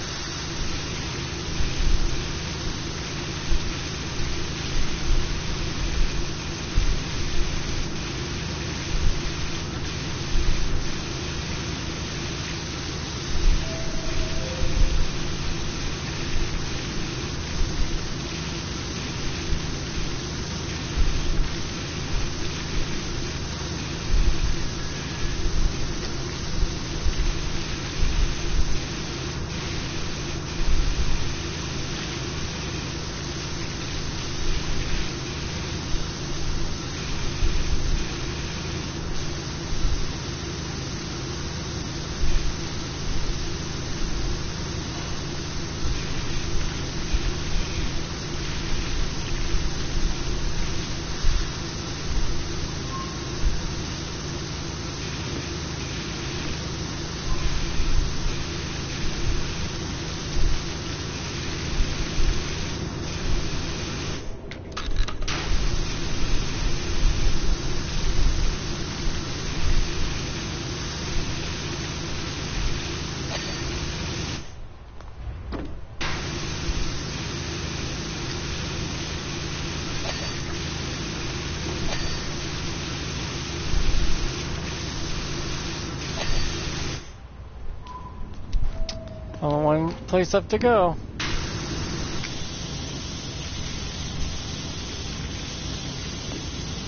Only one place left to go.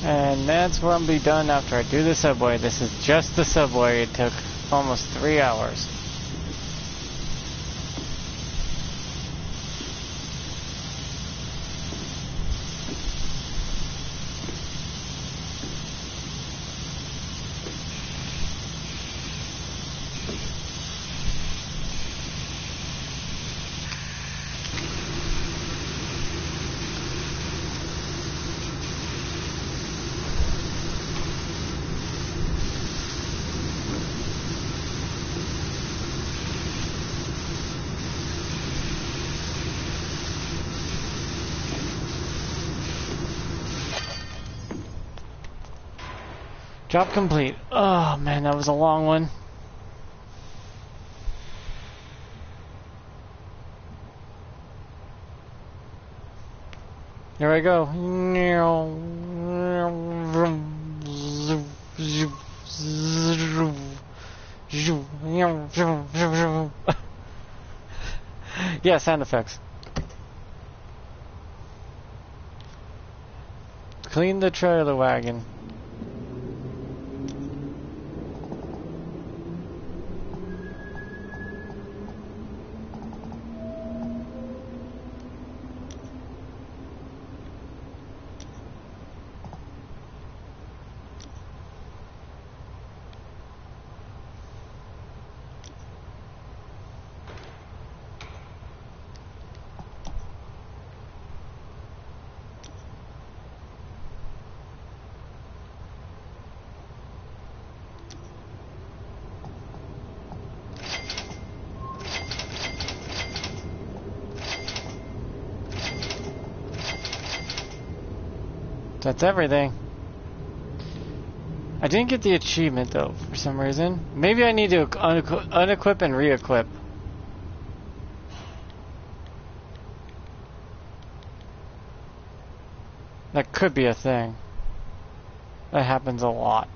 And that's where I'll be done after I do the subway. This is just the subway. It took almost 3 hours. Job complete. Oh man, that was a long one. Here I go. Yeah, sound effects. Clean the trailer wagon. That's everything. I didn't get the achievement though, for some reason. Maybe I need to unequip and re-equip. That could be a thing. That happens a lot.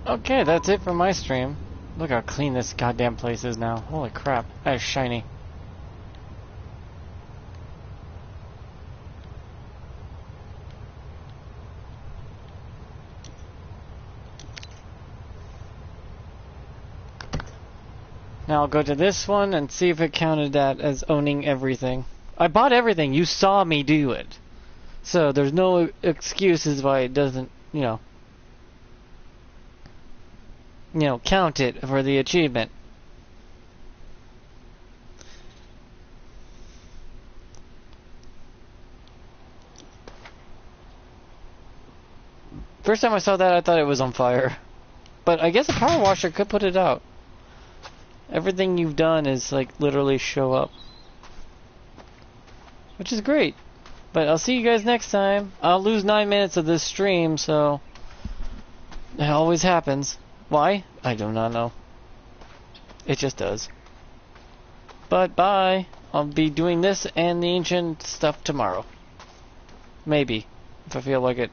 Okay, that's it for my stream. Look how clean this goddamn place is now. Holy crap, that is shiny. Now I'll go to this one and see if it counted that as owning everything. I bought everything, you saw me do it. So there's no excuses why it doesn't, you know, count it for the achievement. First time I saw that, I thought it was on fire. But I guess a power washer could put it out. Everything you've done is like literally show up. Which is great. But I'll see you guys next time. I'll lose 9 minutes of this stream, so it always happens. Why? I do not know. It just does. But bye. I'll be doing this and the ancient stuff tomorrow. Maybe. If I feel like it.